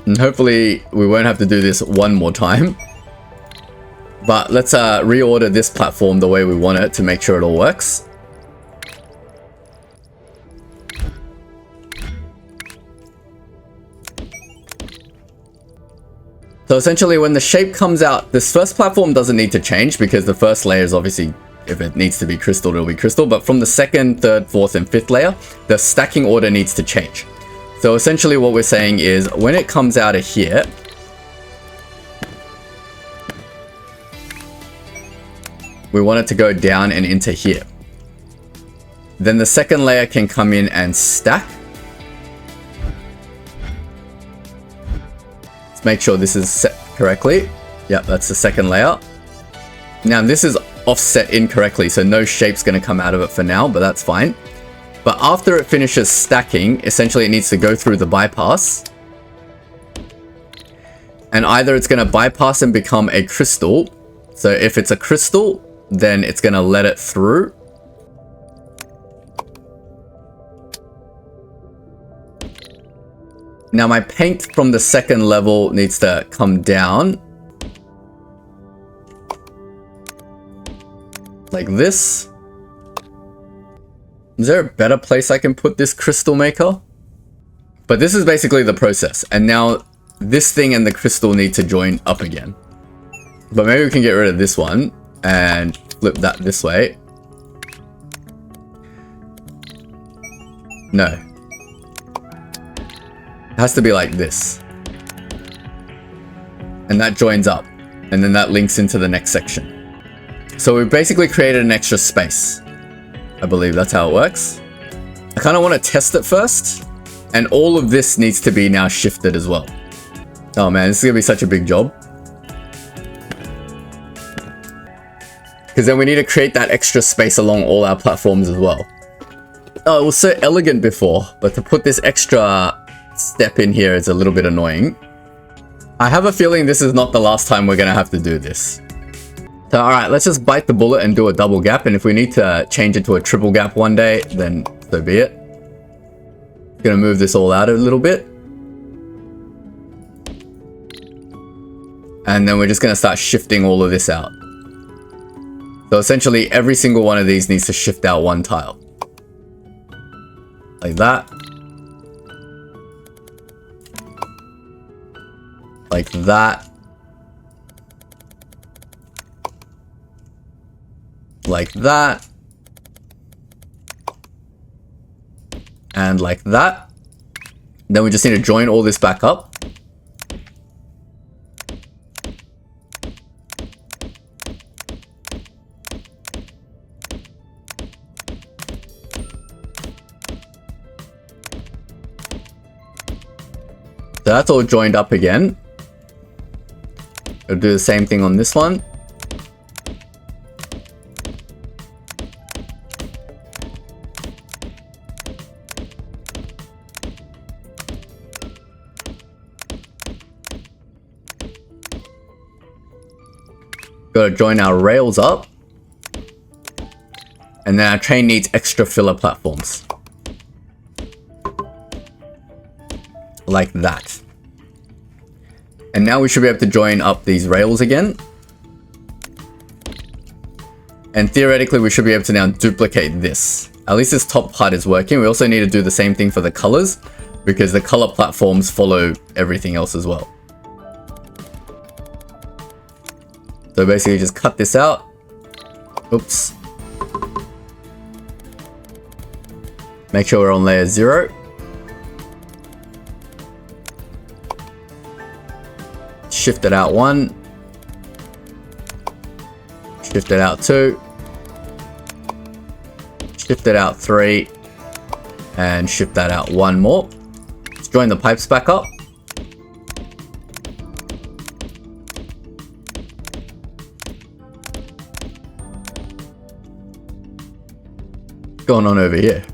And hopefully we won't have to do this one more time. But let's reorder this platform the way we want it to make sure it all works. So essentially when the shape comes out, this first platform doesn't need to change because the first layer is obviously, if it needs to be crystal, it'll be crystal. But from the second, third, fourth, and fifth layer, the stacking order needs to change. So essentially what we're saying is when it comes out of here, we want it to go down and into here. Then the second layer can come in and stack. Let's make sure this is set correctly. Yep, that's the second layer. Now this is offset incorrectly, so no shape's going to come out of it for now, but that's fine. But after it finishes stacking, essentially it needs to go through the bypass. And either it's going to bypass and become a crystal. So if it's a crystal, then it's going to let it through. Now my paint from the second level needs to come down. Like this. Is there a better place I can put this crystal maker? But this is basically the process. And now this thing and the crystal need to join up again. But maybe we can get rid of this one and flip that this way. No. It has to be like this. And that joins up. And then that links into the next section. So we've basically created an extra space. I believe that's how it works. I kind of want to test it first. And all of this needs to be now shifted as well. Oh man, this is going to be such a big job. Because then we need to create that extra space along all our platforms as well. Oh, it was so elegant before. But to put this extra step in here is a little bit annoying. I have a feeling this is not the last time we're going to have to do this. So alright, let's just bite the bullet and do a double gap, and if we need to change it to a triple gap one day, then so be it. Gonna move this all out a little bit. And then we're just gonna start shifting all of this out. So essentially every single one of these needs to shift out one tile. Like that. Like that. Like that. And like that. Then we just need to join all this back up. So that's all joined up again. We'll do the same thing on this one. Gotta join our rails up. And then our train needs extra filler platforms. Like that. And now we should be able to join up these rails again. And theoretically, we should be able to now duplicate this. At least this top part is working. We also need to do the same thing for the colors, because the color platforms follow everything else as well. So basically just cut this out. Oops. Make sure we're on layer 0. Shift it out 1. Shift it out 2. Shift it out 3. And shift that out 1 more. Let's join the pipes back up. What's going on over here?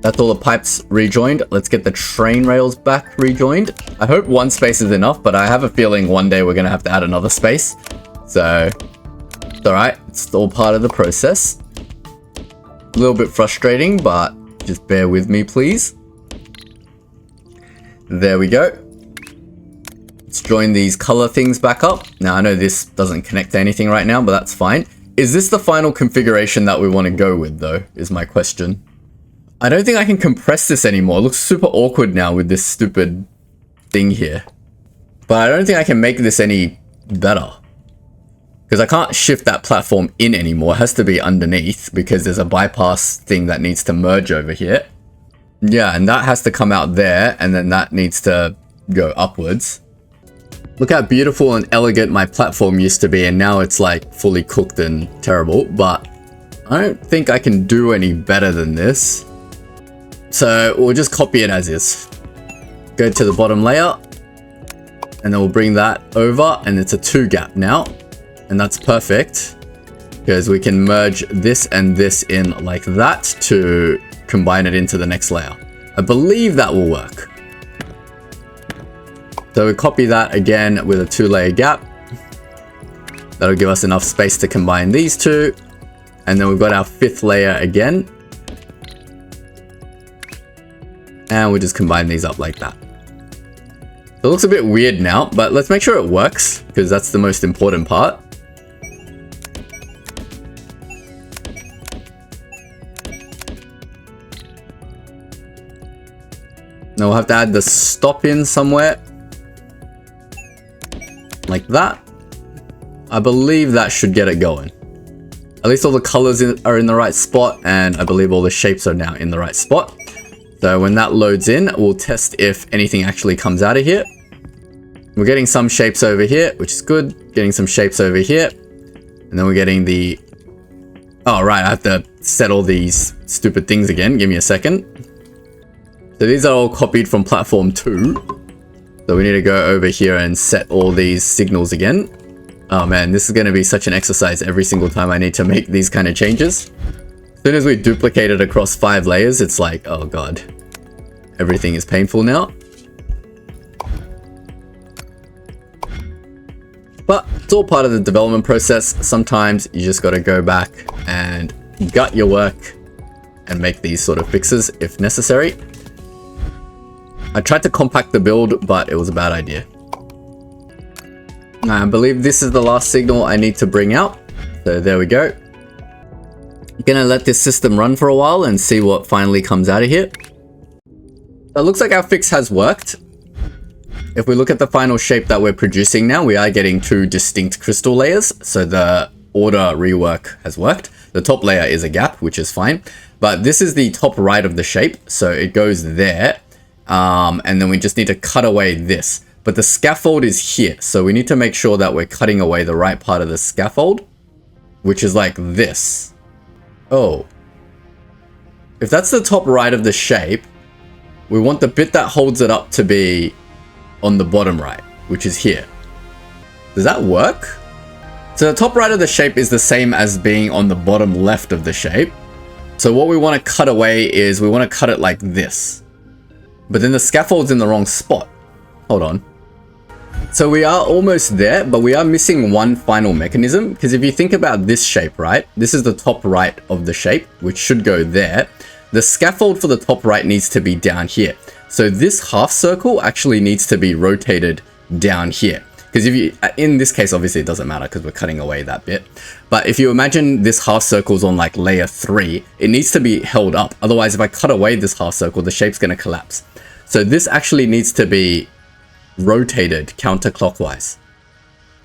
That's all the pipes rejoined. Let's get the train rails back rejoined. I hope 1 space is enough, but I have a feeling one day we're going to have to add another space. So, it's alright. It's all part of the process. A little bit frustrating, but just bear with me, please. There we go. Let's join these color things back up. Now, I know this doesn't connect to anything right now, but that's fine. Is this the final configuration that we want to go with, though, is my question. I don't think I can compress this anymore. It looks super awkward now with this stupid thing here. But I don't think I can make this any better. Because I can't shift that platform in anymore. It has to be underneath because there's a bypass thing that needs to merge over here. Yeah, and that has to come out there, and then that needs to go upwards. Look how beautiful and elegant my platform used to be, and now it's like fully cooked and terrible. But I don't think I can do any better than this. So we'll just copy it as is. Go to the bottom layer, and then we'll bring that over, and it's a 2 gap now. And that's perfect, because we can merge this and this in like that to combine it into the next layer. I believe that will work. So we copy that again with a 2-layer gap. That'll give us enough space to combine these two. And then we've got our 5th layer again. And we just combine these up like that. So it looks a bit weird now, but let's make sure it works, because that's the most important part. Now we'll have to add the stop in somewhere. Like that. I believe that should get it going. At least all the colors are in the right spot, and I believe all the shapes are now in the right spot. So when that loads in, we'll test if anything actually comes out of here. We're getting some shapes over here, which is good. Getting some shapes over here. And then we're getting the... Oh, right, I have to set all these stupid things again. Give me a second. So these are all copied from platform 2. So we need to go over here and set all these signals again. Oh man, this is going to be such an exercise every single time I need to make these kind of changes. As soon as we duplicate it across 5 layers, it's like, oh god. Everything is painful now. But it's all part of the development process. Sometimes you just got to go back and gut your work and make these sort of fixes if necessary. I tried to compact the build, but it was a bad idea. I believe this is the last signal I need to bring out. So there we go. Gonna let this system run for a while and see what finally comes out of here. It looks like our fix has worked. If we look at the final shape that we're producing now, we are getting 2 distinct crystal layers. So the order rework has worked. The top layer is a gap, which is fine. But this is the top right of the shape. So it goes there. And then we just need to cut away this. But the scaffold is here. So we need to make sure that we're cutting away the right part of the scaffold, which is like this. Oh. If that's the top right of the shape, we want the bit that holds it up to be on the bottom right, which is here. Does that work? So the top right of the shape is the same as being on the bottom left of the shape. So what we want to cut away is we want to cut it like this. But then the scaffold's in the wrong spot. Hold on. So we are almost there, but we are missing one final mechanism. Because if you think about this shape, right? This is the top right of the shape, which should go there. The scaffold for the top right needs to be down here. So this half circle actually needs to be rotated down here. Because if you, in this case, obviously it doesn't matter because we're cutting away that bit. But if you imagine this half circle's on like layer 3, it needs to be held up. Otherwise, if I cut away this half circle, the shape's going to collapse. So this actually needs to be rotated counterclockwise,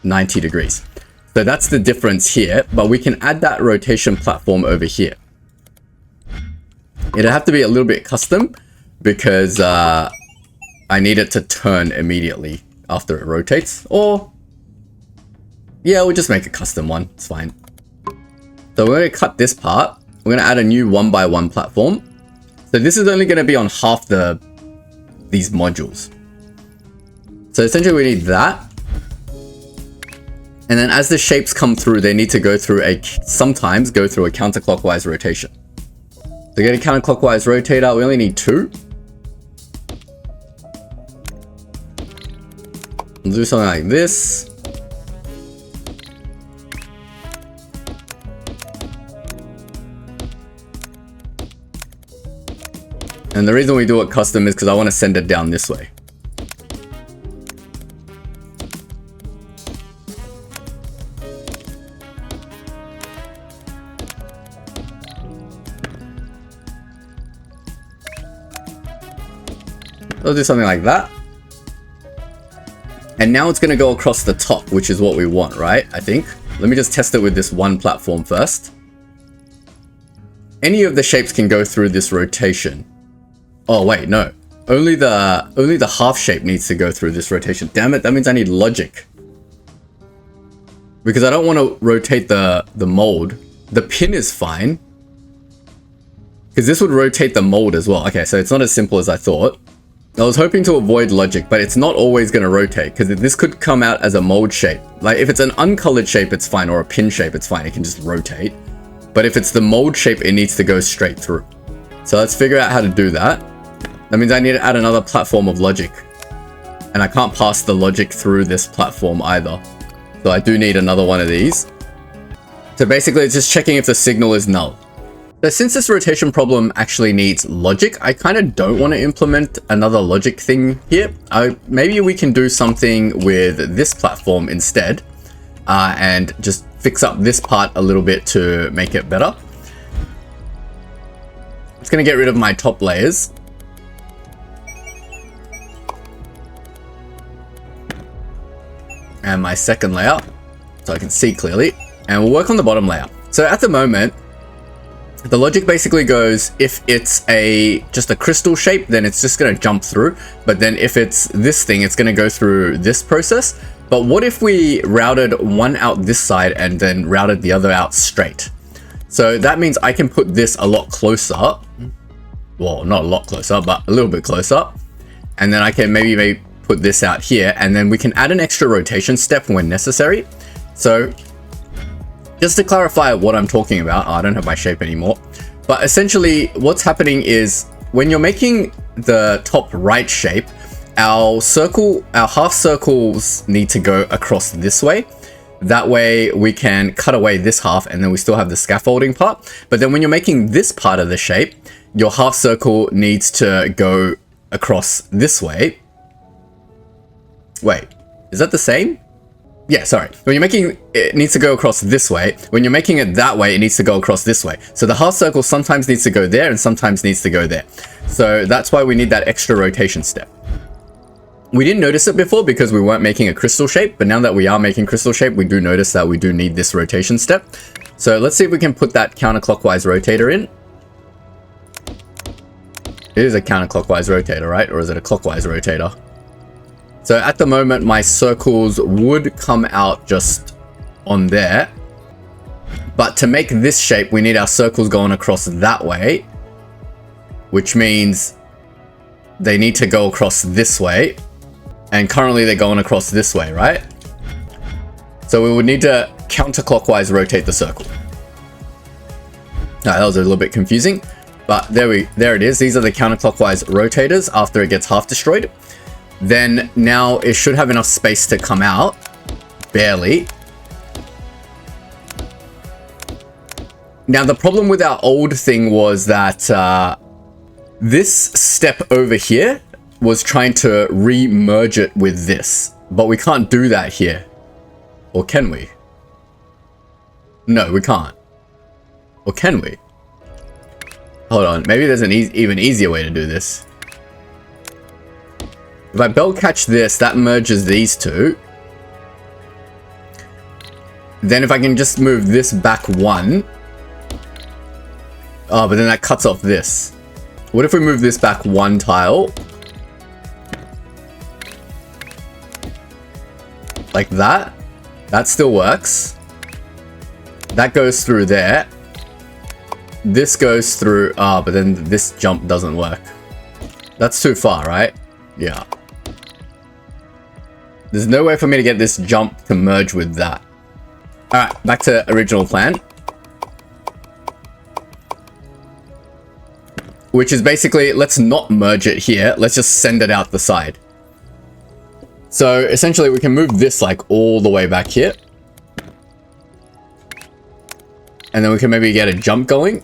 90 degrees. So that's the difference here, but we can add that rotation platform over here. It'll have to be a little bit custom because I need it to turn immediately after it rotates, or yeah, we'll just make a custom one, it's fine. So we're going to cut this part, we're going to add a new 1x1 platform. So this is only going to be on half these modules. So essentially we need that. And then as the shapes come through, they need to go through sometimes go through a counterclockwise rotation. To get a counterclockwise rotator, we only need 2. We'll do something like this. And the reason we do it custom is because I want to send it down this way. I'll do something like that. And now it's going to go across the top, which is what we want, right? I think. Let me just test it with this one platform first. Any of the shapes can go through this rotation. Oh, wait, no. Only the half shape needs to go through this rotation. Damn it, that means I need logic. Because I don't want to rotate the mold. The pin is fine. Because this would rotate the mold as well. Okay, so it's not as simple as I thought. I was hoping to avoid logic, but it's not always going to rotate because this could come out as a mold shape. Like if it's an uncolored shape, it's fine, or a pin shape, it's fine. It can just rotate. But if it's the mold shape, it needs to go straight through. So let's figure out how to do that. That means I need to add another platform of logic. And I can't pass the logic through this platform either. So I do need another one of these. So basically it's just checking if the signal is null. So since this rotation problem actually needs logic, I kind of don't want to implement another logic thing here. Maybe we can do something with this platform instead and just fix up this part a little bit to make it better. I'm just going to get rid of my top layers. And my second layer, so I can see clearly. And we'll work on the bottom layer. So at the moment, the logic basically goes, if it's just a crystal shape, then it's just going to jump through. But then if it's this thing, it's going to go through this process. But what if we routed one out this side and then routed the other out straight? So that means I can put this a lot closer. Well, not a lot closer, but a little bit closer. And then I can maybe put this out here. And then we can add an extra rotation step when necessary. So just to clarify what I'm talking about, I don't have my shape anymore. But essentially what's happening is when you're making the top right shape, our half circles need to go across this way. That way we can cut away this half and then we still have the scaffolding part. But then when you're making this part of the shape, your half circle needs to go across this way. Wait, is that the same? Yeah, sorry. When you're making it needs to go across this way. When you're making it that way, it needs to go across this way. So the half circle sometimes needs to go there and sometimes needs to go there. So that's why we need that extra rotation step. We didn't notice it before because we weren't making a crystal shape, but now that we are making crystal shape, we do notice that we do need this rotation step. So let's see if we can put that counterclockwise rotator in. It is a counterclockwise rotator, right? Or is it a clockwise rotator? So at the moment, my circles would come out just on there. But to make this shape, we need our circles going across that way, which means they need to go across this way. And currently they're going across this way, right? So we would need to counterclockwise rotate the circle. That was a little bit confusing, but there it is. These are the counterclockwise rotators after it gets half destroyed. Then now it should have enough space to come out, barely. Now the problem with our old thing was that this step over here was trying to re-merge it with this, but we can't do that here. Or can we? No, we can't. Or can we? Hold on, maybe there's an even easier way to do this. If I belt catch this, that merges these two. Then if I can just move this back one. Oh, but then that cuts off this. What if we move this back one tile? Like that? That still works. That goes through there. This goes through... Ah, but then this jump doesn't work. That's too far, right? Yeah. There's no way for me to get this jump to merge with that. Alright, back to original plan. Which is basically, let's not merge it here. Let's just send it out the side. So essentially we can move this like all the way back here. And then we can maybe get a jump going.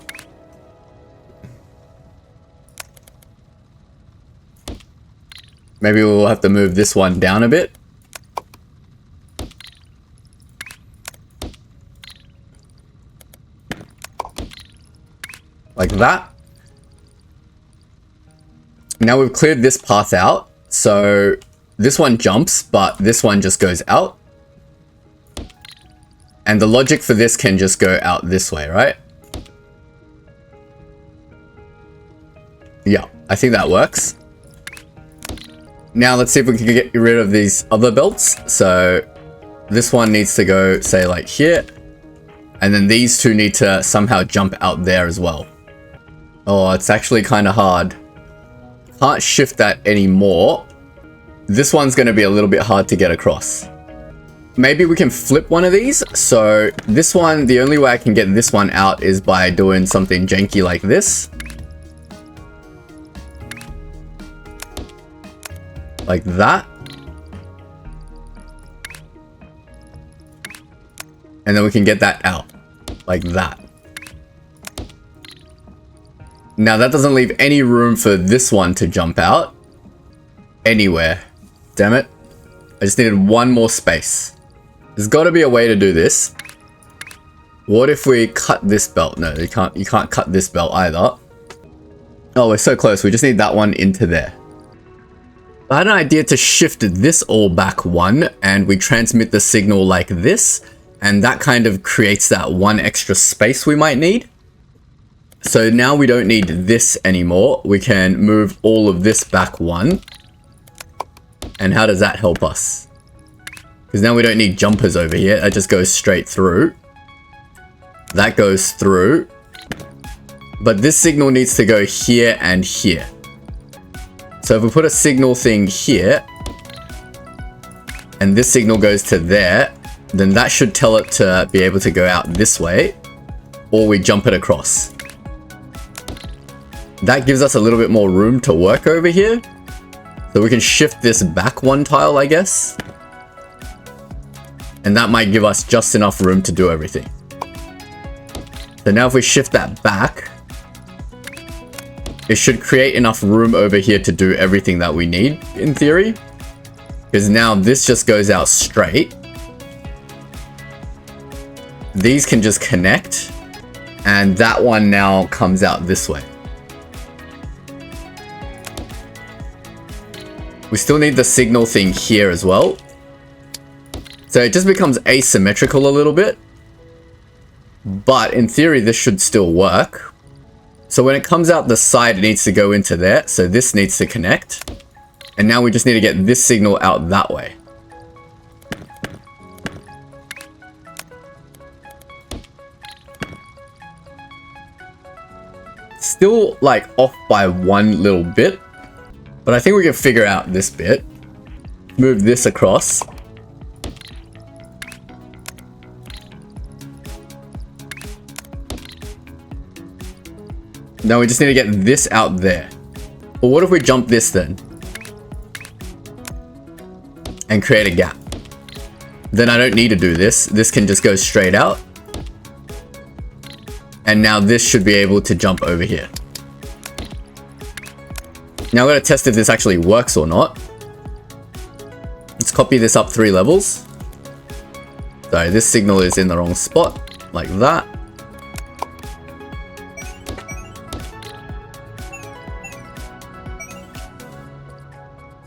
Maybe we'll have to move this one down a bit. Like that. Now we've cleared this path out. So this one jumps, but this one just goes out. And the logic for this can just go out this way, right? Yeah, I think that works. Now let's see if we can get rid of these other belts. So this one needs to go, say, like here. And then these two need to somehow jump out there as well. Oh, it's actually kind of hard. Can't shift that anymore. This one's going to be a little bit hard to get across. Maybe we can flip one of these. So this one, the only way I can get this one out is by doing something janky like this. Like that. And then we can get that out. Like that. Now that doesn't leave any room for this one to jump out. Anywhere. Damn it. I just needed one more space. There's got to be a way to do this. What if we cut this belt? No, you can't cut this belt either. Oh, we're so close. We just need that one into there. I had an idea to shift this all back one, and we transmit the signal like this, and that kind of creates that one extra space we might need. So now we don't need this anymore. We can move all of this back one. And how does that help us? Because now we don't need jumpers over here. That just goes straight through. That goes through. But this signal needs to go here and here. So if we put a signal thing here, and this signal goes to there, then that should tell it to be able to go out this way, or we jump it across. That gives us a little bit more room to work over here. So we can shift this back one tile, I guess. And that might give us just enough room to do everything. So now if we shift that back, it should create enough room over here to do everything that we need, in theory. Because now this just goes out straight. These can just connect. And that one now comes out this way. We still need the signal thing here as well. So it just becomes asymmetrical a little bit. But in theory, this should still work. So when it comes out the side, it needs to go into there. So this needs to connect. And now we just need to get this signal out that way. Still like off by one little bit. But I think we can figure out this bit. Move this across. Now we just need to get this out there. But what if we jump this then? And create a gap. Then I don't need to do this. This can just go straight out. And now this should be able to jump over here. Now I'm going to test if this actually works or not. Let's copy this up 3 levels. Sorry, this signal is in the wrong spot. Like that.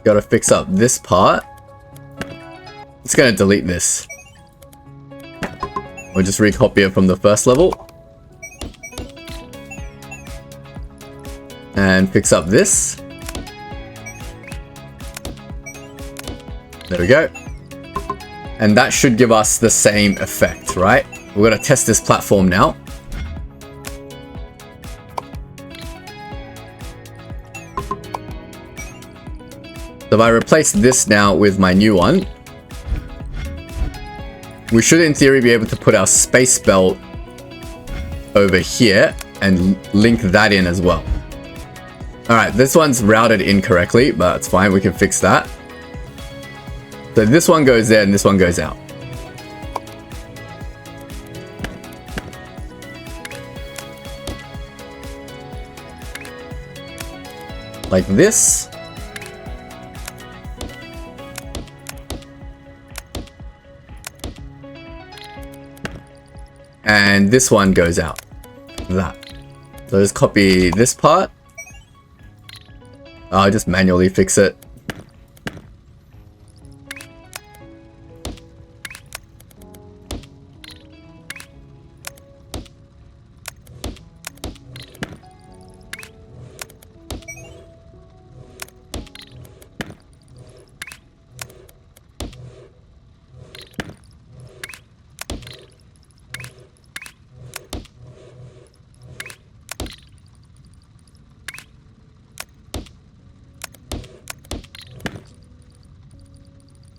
Got to fix up this part. It's going to delete this. We'll just recopy it from the first level. And fix up this. There we go. And that should give us the same effect, right? We're going to test this platform now. So if I replace this now with my new one, we should in theory be able to put our space belt over here and link that in as well. Alright, this one's routed incorrectly, but it's fine, we can fix that. So this one goes there and this one goes out. Like this. And this one goes out. That. So just copy this part. I'll just manually fix it.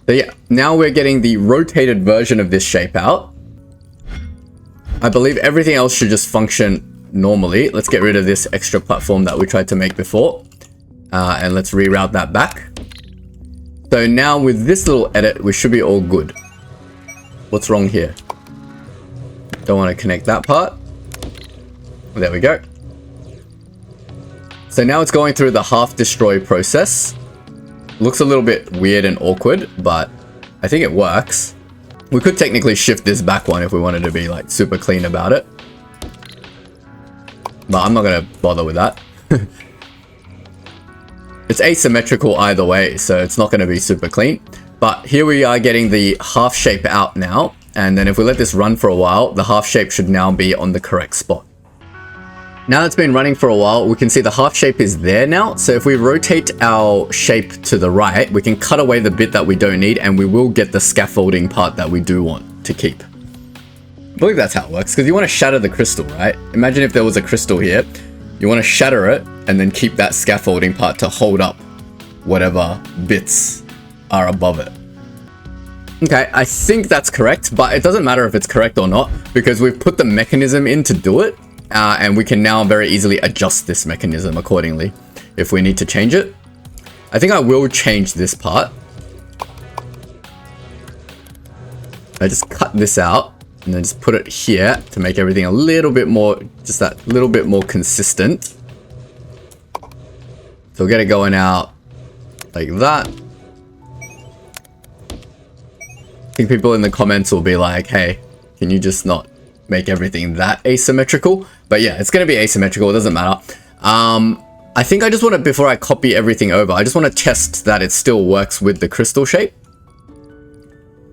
So yeah, now we're getting the rotated version of this shape out. I believe everything else should just function normally. Let's get rid of this extra platform that we tried to make before. And let's reroute that back. So now with this little edit, we should be all good. What's wrong here? Don't want to connect that part. There we go. So now it's going through the half destroy process. Looks a little bit weird and awkward, but I think it works. We could technically shift this back one if we wanted to be like super clean about it. But I'm not going to bother with that. It's asymmetrical either way, so it's not going to be super clean. But here we are getting the half shape out now. And then if we let this run for a while, the half shape should now be on the correct spot. Now that it's been running for a while, we can see the half shape is there now. So if we rotate our shape to the right, we can cut away the bit that we don't need and we will get the scaffolding part that we do want to keep. I believe that's how it works, because you want to shatter the crystal, right? Imagine if there was a crystal here. You want to shatter it and then keep that scaffolding part to hold up whatever bits are above it. Okay, I think that's correct, but it doesn't matter if it's correct or not, because we've put the mechanism in to do it. And we can now very easily adjust this mechanism accordingly if we need to change it. I think I will change this part. I just cut this out and then just put it here to make everything a little bit more, just that little bit more consistent. So we'll get it going out like that. I think people in the comments will be like, hey, can you just not make everything that asymmetrical? But yeah, it's going to be asymmetrical. It doesn't matter. I think I just want to, before I copy everything over, I just want to test that it still works with the crystal shape.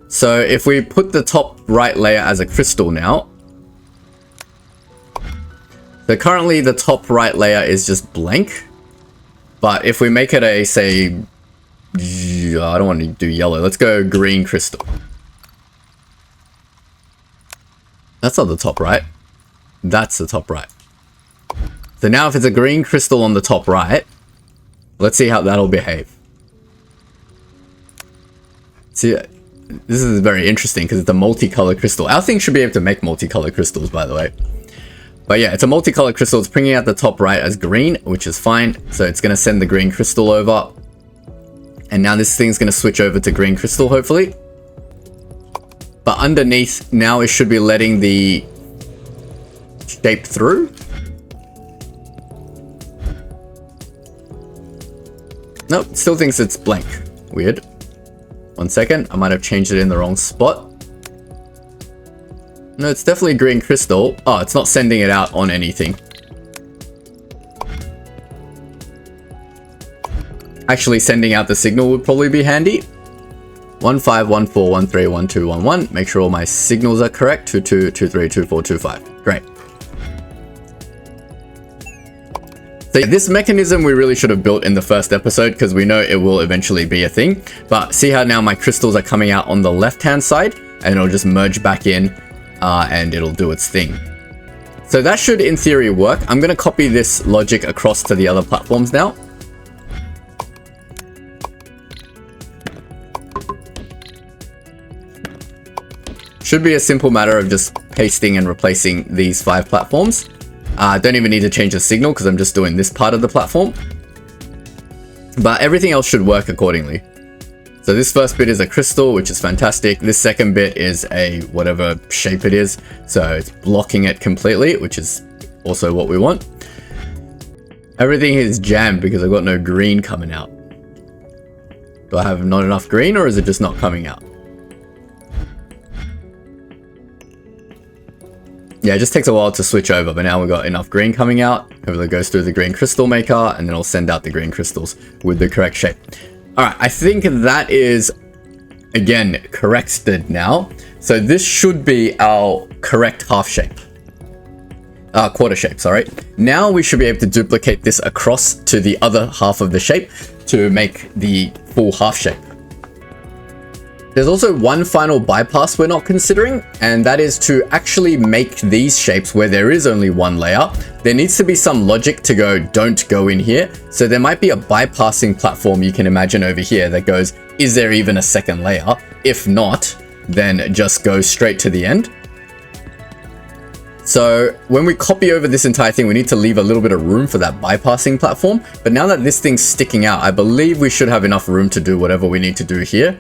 So if we put the top right layer as a crystal now. So currently the top right layer is just blank. But if we make it a, say, I don't want to do yellow. Let's go green crystal. That's not the top right. That's the top right. So now if it's a green crystal on the top right, let's see how that'll behave. See, this is very interesting because it's a multicolored crystal. Our thing should be able to make multicolored crystals, by the way. But yeah, it's a multicolored crystal. It's bringing out the top right as green, which is fine. So it's going to send the green crystal over. And now this thing's going to switch over to green crystal, hopefully. But underneath, now it should be letting the shape through. Nope, still thinks it's blank. Weird. 1 second, I might have changed it in the wrong spot. No, it's definitely green crystal. Oh, it's not sending it out on anything. Actually, sending out the signal would probably be handy. 1514131211. Make sure all my signals are correct. 22232425. Great. So this mechanism we really should have built in the first episode because we know it will eventually be a thing. But see how now my crystals are coming out on the left-hand side and it'll just merge back in and it'll do its thing. So that should, in theory, work. I'm going to copy this logic across to the other platforms now. Should be a simple matter of just pasting and replacing these 5 platforms. Don't even need to change the signal because I'm just doing this part of the platform. But everything else should work accordingly. So this first bit is a crystal, which is fantastic. This second bit is a whatever shape it is. So it's blocking it completely, which is also what we want. Everything is jammed because I've got no green coming out. Do I have not enough green or is it just not coming out? Yeah, it just takes a while to switch over, but now we've got enough green coming out. Hopefully it goes through the green crystal maker, and then it'll send out the green crystals with the correct shape. Alright, I think that is, again, corrected now. So this should be our correct half shape. Quarter shape, sorry. Now we should be able to duplicate this across to the other half of the shape to make the full half shape. There's also one final bypass we're not considering, and that is to actually make these shapes where there is only one layer. There needs to be some logic to go, don't go in here. So there might be a bypassing platform you can imagine over here that goes, is there even a second layer? If not, then just go straight to the end. So when we copy over this entire thing, we need to leave a little bit of room for that bypassing platform. But now that this thing's sticking out, I believe we should have enough room to do whatever we need to do here.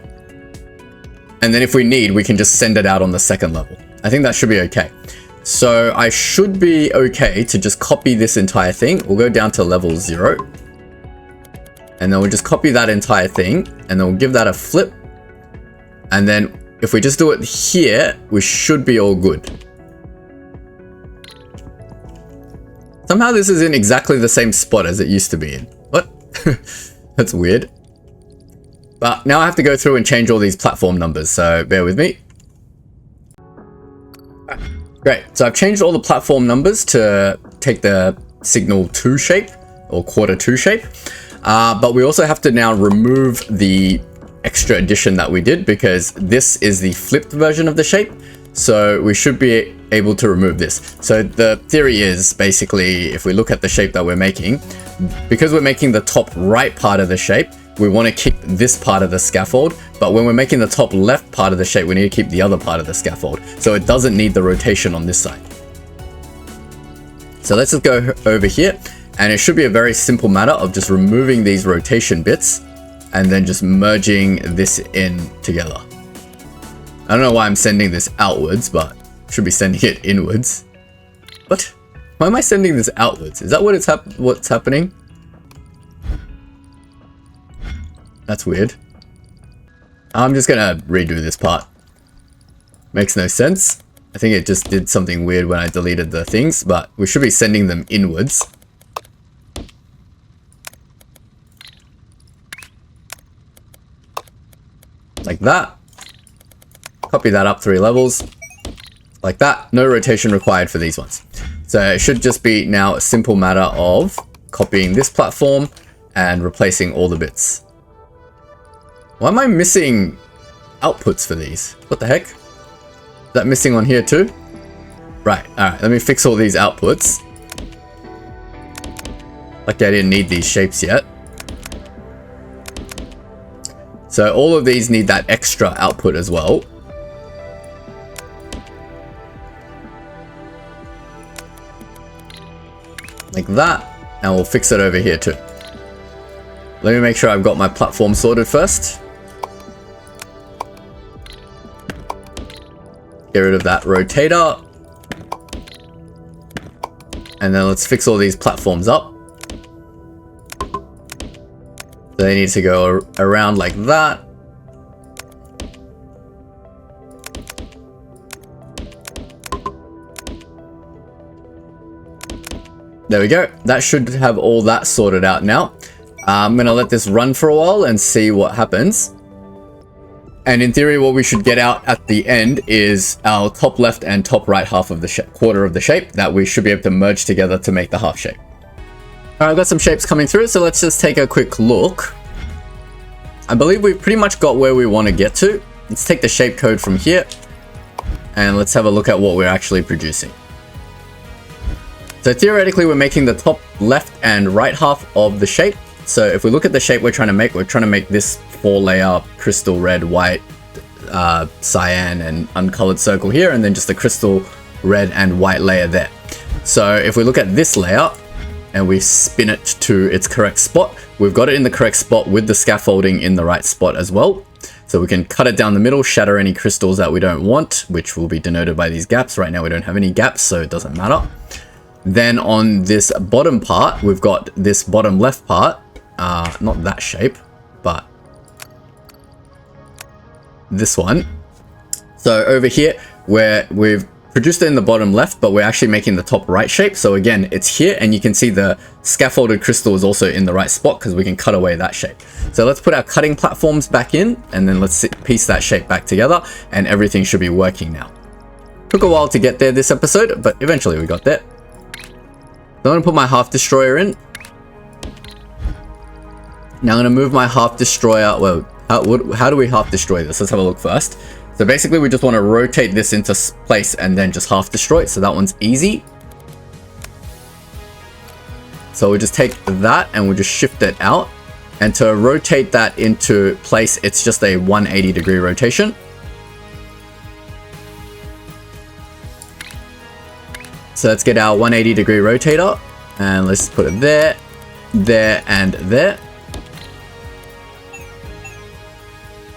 And then if we need, we can just send it out on the second level. I think that should be okay. So I should be okay to just copy this entire thing. We'll go down to level 0. And then we'll just copy that entire thing. And then we'll give that a flip. And then if we just do it here, we should be all good. Somehow this is in exactly the same spot as it used to be in. What? That's weird. But now I have to go through and change all these platform numbers, so bear with me. Great, so I've changed all the platform numbers to take the signal 2 shape, or quarter 2 shape. But we also have to now remove the extra addition that we did because this is the flipped version of the shape. So we should be able to remove this. So the theory is basically, if we look at the shape that we're making, because we're making the top right part of the shape, we want to keep this part of the scaffold, but when we're making the top left part of the shape, we need to keep the other part of the scaffold. So it doesn't need the rotation on this side. So let's just go over here, and it should be a very simple matter of just removing these rotation bits and then just merging this in together. I don't know why I'm sending this outwards, but I should be sending it inwards. What? Why am I sending this outwards? Is that what what's happening? That's weird. I'm just gonna redo this part. Makes no sense. I think it just did something weird when I deleted the things, but we should be sending them inwards. Like that. Copy that up 3 levels. Like that. No rotation required for these ones. So it should just be now a simple matter of copying this platform and replacing all the bits. Why am I missing outputs for these? What the heck? Is that missing on here too? Right, alright, let me fix all these outputs. Like I didn't need these shapes yet. So all of these need that extra output as well. . like that, and we'll fix it over here too. Let me make sure I've got my platform sorted first. Get rid of that rotator. And then let's fix all these platforms up. They need to go around like that. There we go. That should have all that sorted out now. I'm going to let this run for a while and see what happens. And in theory, what we should get out at the end is our top left and top right half of the quarter of the shape that we should be able to merge together to make the half shape. Alright, I've got some shapes coming through, so let's just take a quick look. I believe we've pretty much got where we want to get to. Let's take the shape code from here and let's have a look at what we're actually producing. So theoretically, we're making the top left and right half of the shape. So if we look at the shape we're trying to make this 4-layer crystal red, white, cyan, and uncolored circle here, and then just the crystal red and white layer there. So if we look at this layer and we spin it to its correct spot, we've got it in the correct spot with the scaffolding in the right spot as well. So we can cut it down the middle, shatter any crystals that we don't want, which will be denoted by these gaps. Right now we don't have any gaps, so it doesn't matter. Then on this bottom part, we've got this bottom left part, not that shape, but this one. So over here, where we've produced it in the bottom left, but we're actually making the top right shape. So again, it's here, and you can see the scaffolded crystal is also in the right spot because we can cut away that shape. So let's put our cutting platforms back in, and then let's piece that shape back together, and everything should be working now. Took a while to get there this episode, but eventually we got there. So I'm going to put my half destroyer in. Now I'm going to move my half destroyer. Well, how do we half destroy this? Let's have a look first. So basically we just want to rotate this into place and then just half destroy it. So that one's easy. So we just take that and we'll just shift it out. And to rotate that into place, it's just a 180-degree rotation. So let's get our 180-degree rotator and let's put it there, there, and there.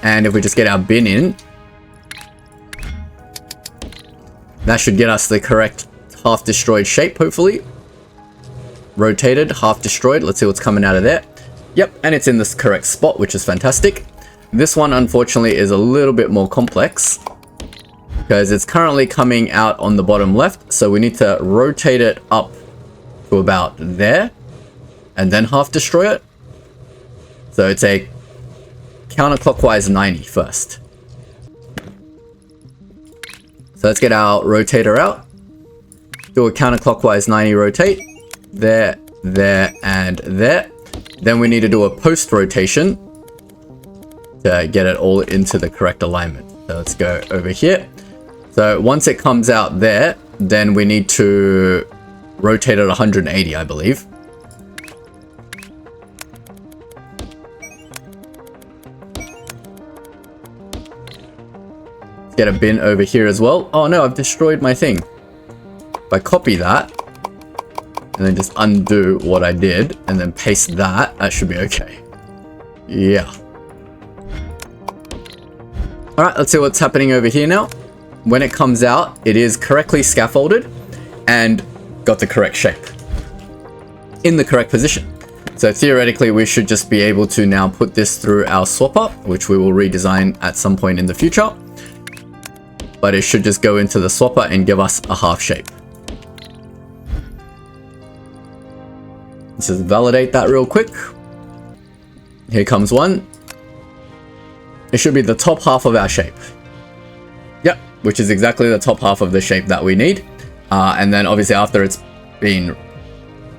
And if we just get our bin in, that should get us the correct half destroyed shape, hopefully. Rotated, half destroyed. Let's see what's coming out of there. Yep, and it's in this correct spot, which is fantastic. This one, unfortunately, is a little bit more complex because it's currently coming out on the bottom left. So we need to rotate it up to about there and then half destroy it. So it's a counterclockwise 90 first. So let's get our rotator out. Do a counterclockwise 90 rotate. There, there, and there. Then we need to do a post rotation to get it all into the correct alignment. So let's go over here. So once it comes out there, then we need to rotate it 180, I believe. Let's get a bin over here as well. Oh no, I've destroyed my thing. If I copy that, and then just undo what I did, and then paste that, that should be okay. Yeah. Alright, let's see what's happening over here now. When it comes out, it is correctly scaffolded and got the correct shape in the correct position. So theoretically, we should just be able to now put this through our swapper, which we will redesign at some point in the future. But it should just go into the swapper and give us a half shape. Let's just validate that real quick. Here comes one. It should be the top half of our shape. Yep, which is exactly the top half of the shape that we need. And then obviously after it's been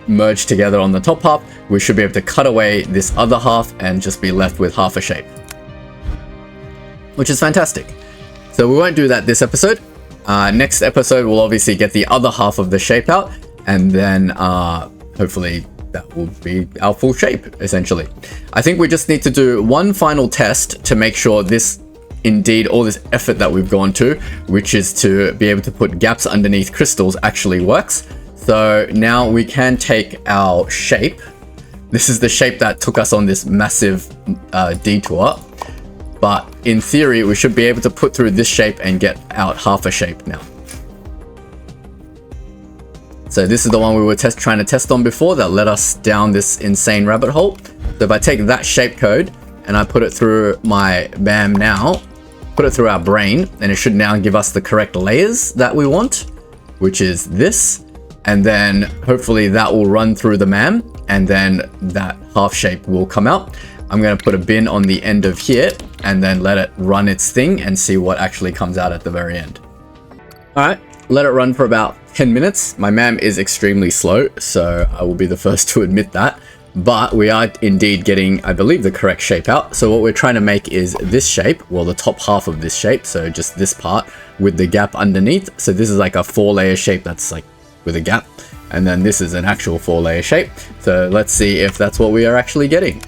merged together on the top half, we should be able to cut away this other half and just be left with half a shape. Which is fantastic. So we won't do that this episode. Next episode, we'll obviously get the other half of the shape out. And then hopefully that will be our full shape, essentially. I think we just need to do one final test to make sure this, indeed, all this effort that we've gone to, which is to be able to put gaps underneath crystals, actually works. So now we can take our shape. This is the shape that took us on this massive detour. But in theory, we should be able to put through this shape and get out half a shape now. So this is the one we were trying to test on before that led us down this insane rabbit hole. So if I take that shape code and I put it through my MAM now, put it through our brain, and it should now give us the correct layers that we want, which is this. And then hopefully that will run through the MAM, and then that half shape will come out. I'm going to put a bin on the end of here and then let it run its thing and see what actually comes out at the very end. All right, let it run for about 10 minutes. My MAM is extremely slow, so I will be the first to admit that. But we are indeed getting, I believe, the correct shape out. So what we're trying to make is this shape, well, the top half of this shape. So just this part with the gap underneath. So this is like a 4-layer shape that's like with a gap. And then this is an actual 4-layer shape. So let's see if that's what we are actually getting.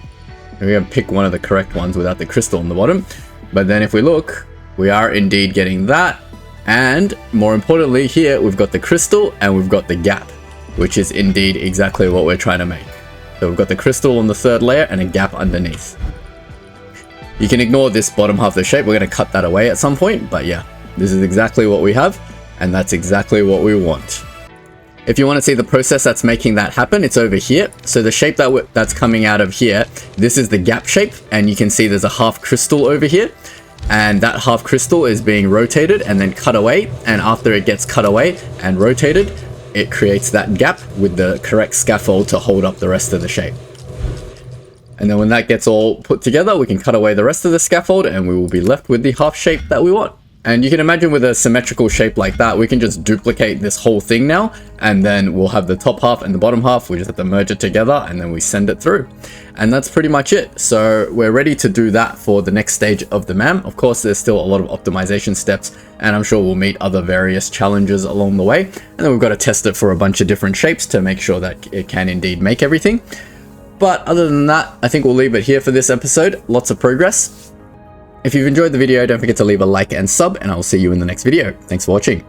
We're going to pick one of the correct ones without the crystal on the bottom. But then if we look, we are indeed getting that. And more importantly here, we've got the crystal and we've got the gap, which is indeed exactly what we're trying to make. So we've got the crystal on the 3rd layer and a gap underneath. You can ignore this bottom half of the shape. We're going to cut that away at some point. But yeah, this is exactly what we have. And that's exactly what we want. If you want to see the process that's making that happen, it's over here. So the shape that's coming out of here, this is the gap shape. And you can see there's a half crystal over here. And that half crystal is being rotated and then cut away. And after it gets cut away and rotated, it creates that gap with the correct scaffold to hold up the rest of the shape. And then when that gets all put together, we can cut away the rest of the scaffold and we will be left with the half shape that we want. And you can imagine with a symmetrical shape like that, we can just duplicate this whole thing now, and then we'll have the top half and the bottom half. We just have to merge it together and then we send it through. And that's pretty much it. So we're ready to do that for the next stage of the MAM. Of course, there's still a lot of optimization steps, and I'm sure we'll meet other various challenges along the way. And then we've got to test it for a bunch of different shapes to make sure that it can indeed make everything. But other than that, I think we'll leave it here for this episode. Lots of progress. If you've enjoyed the video, don't forget to leave a like and sub, and I'll see you in the next video. Thanks for watching.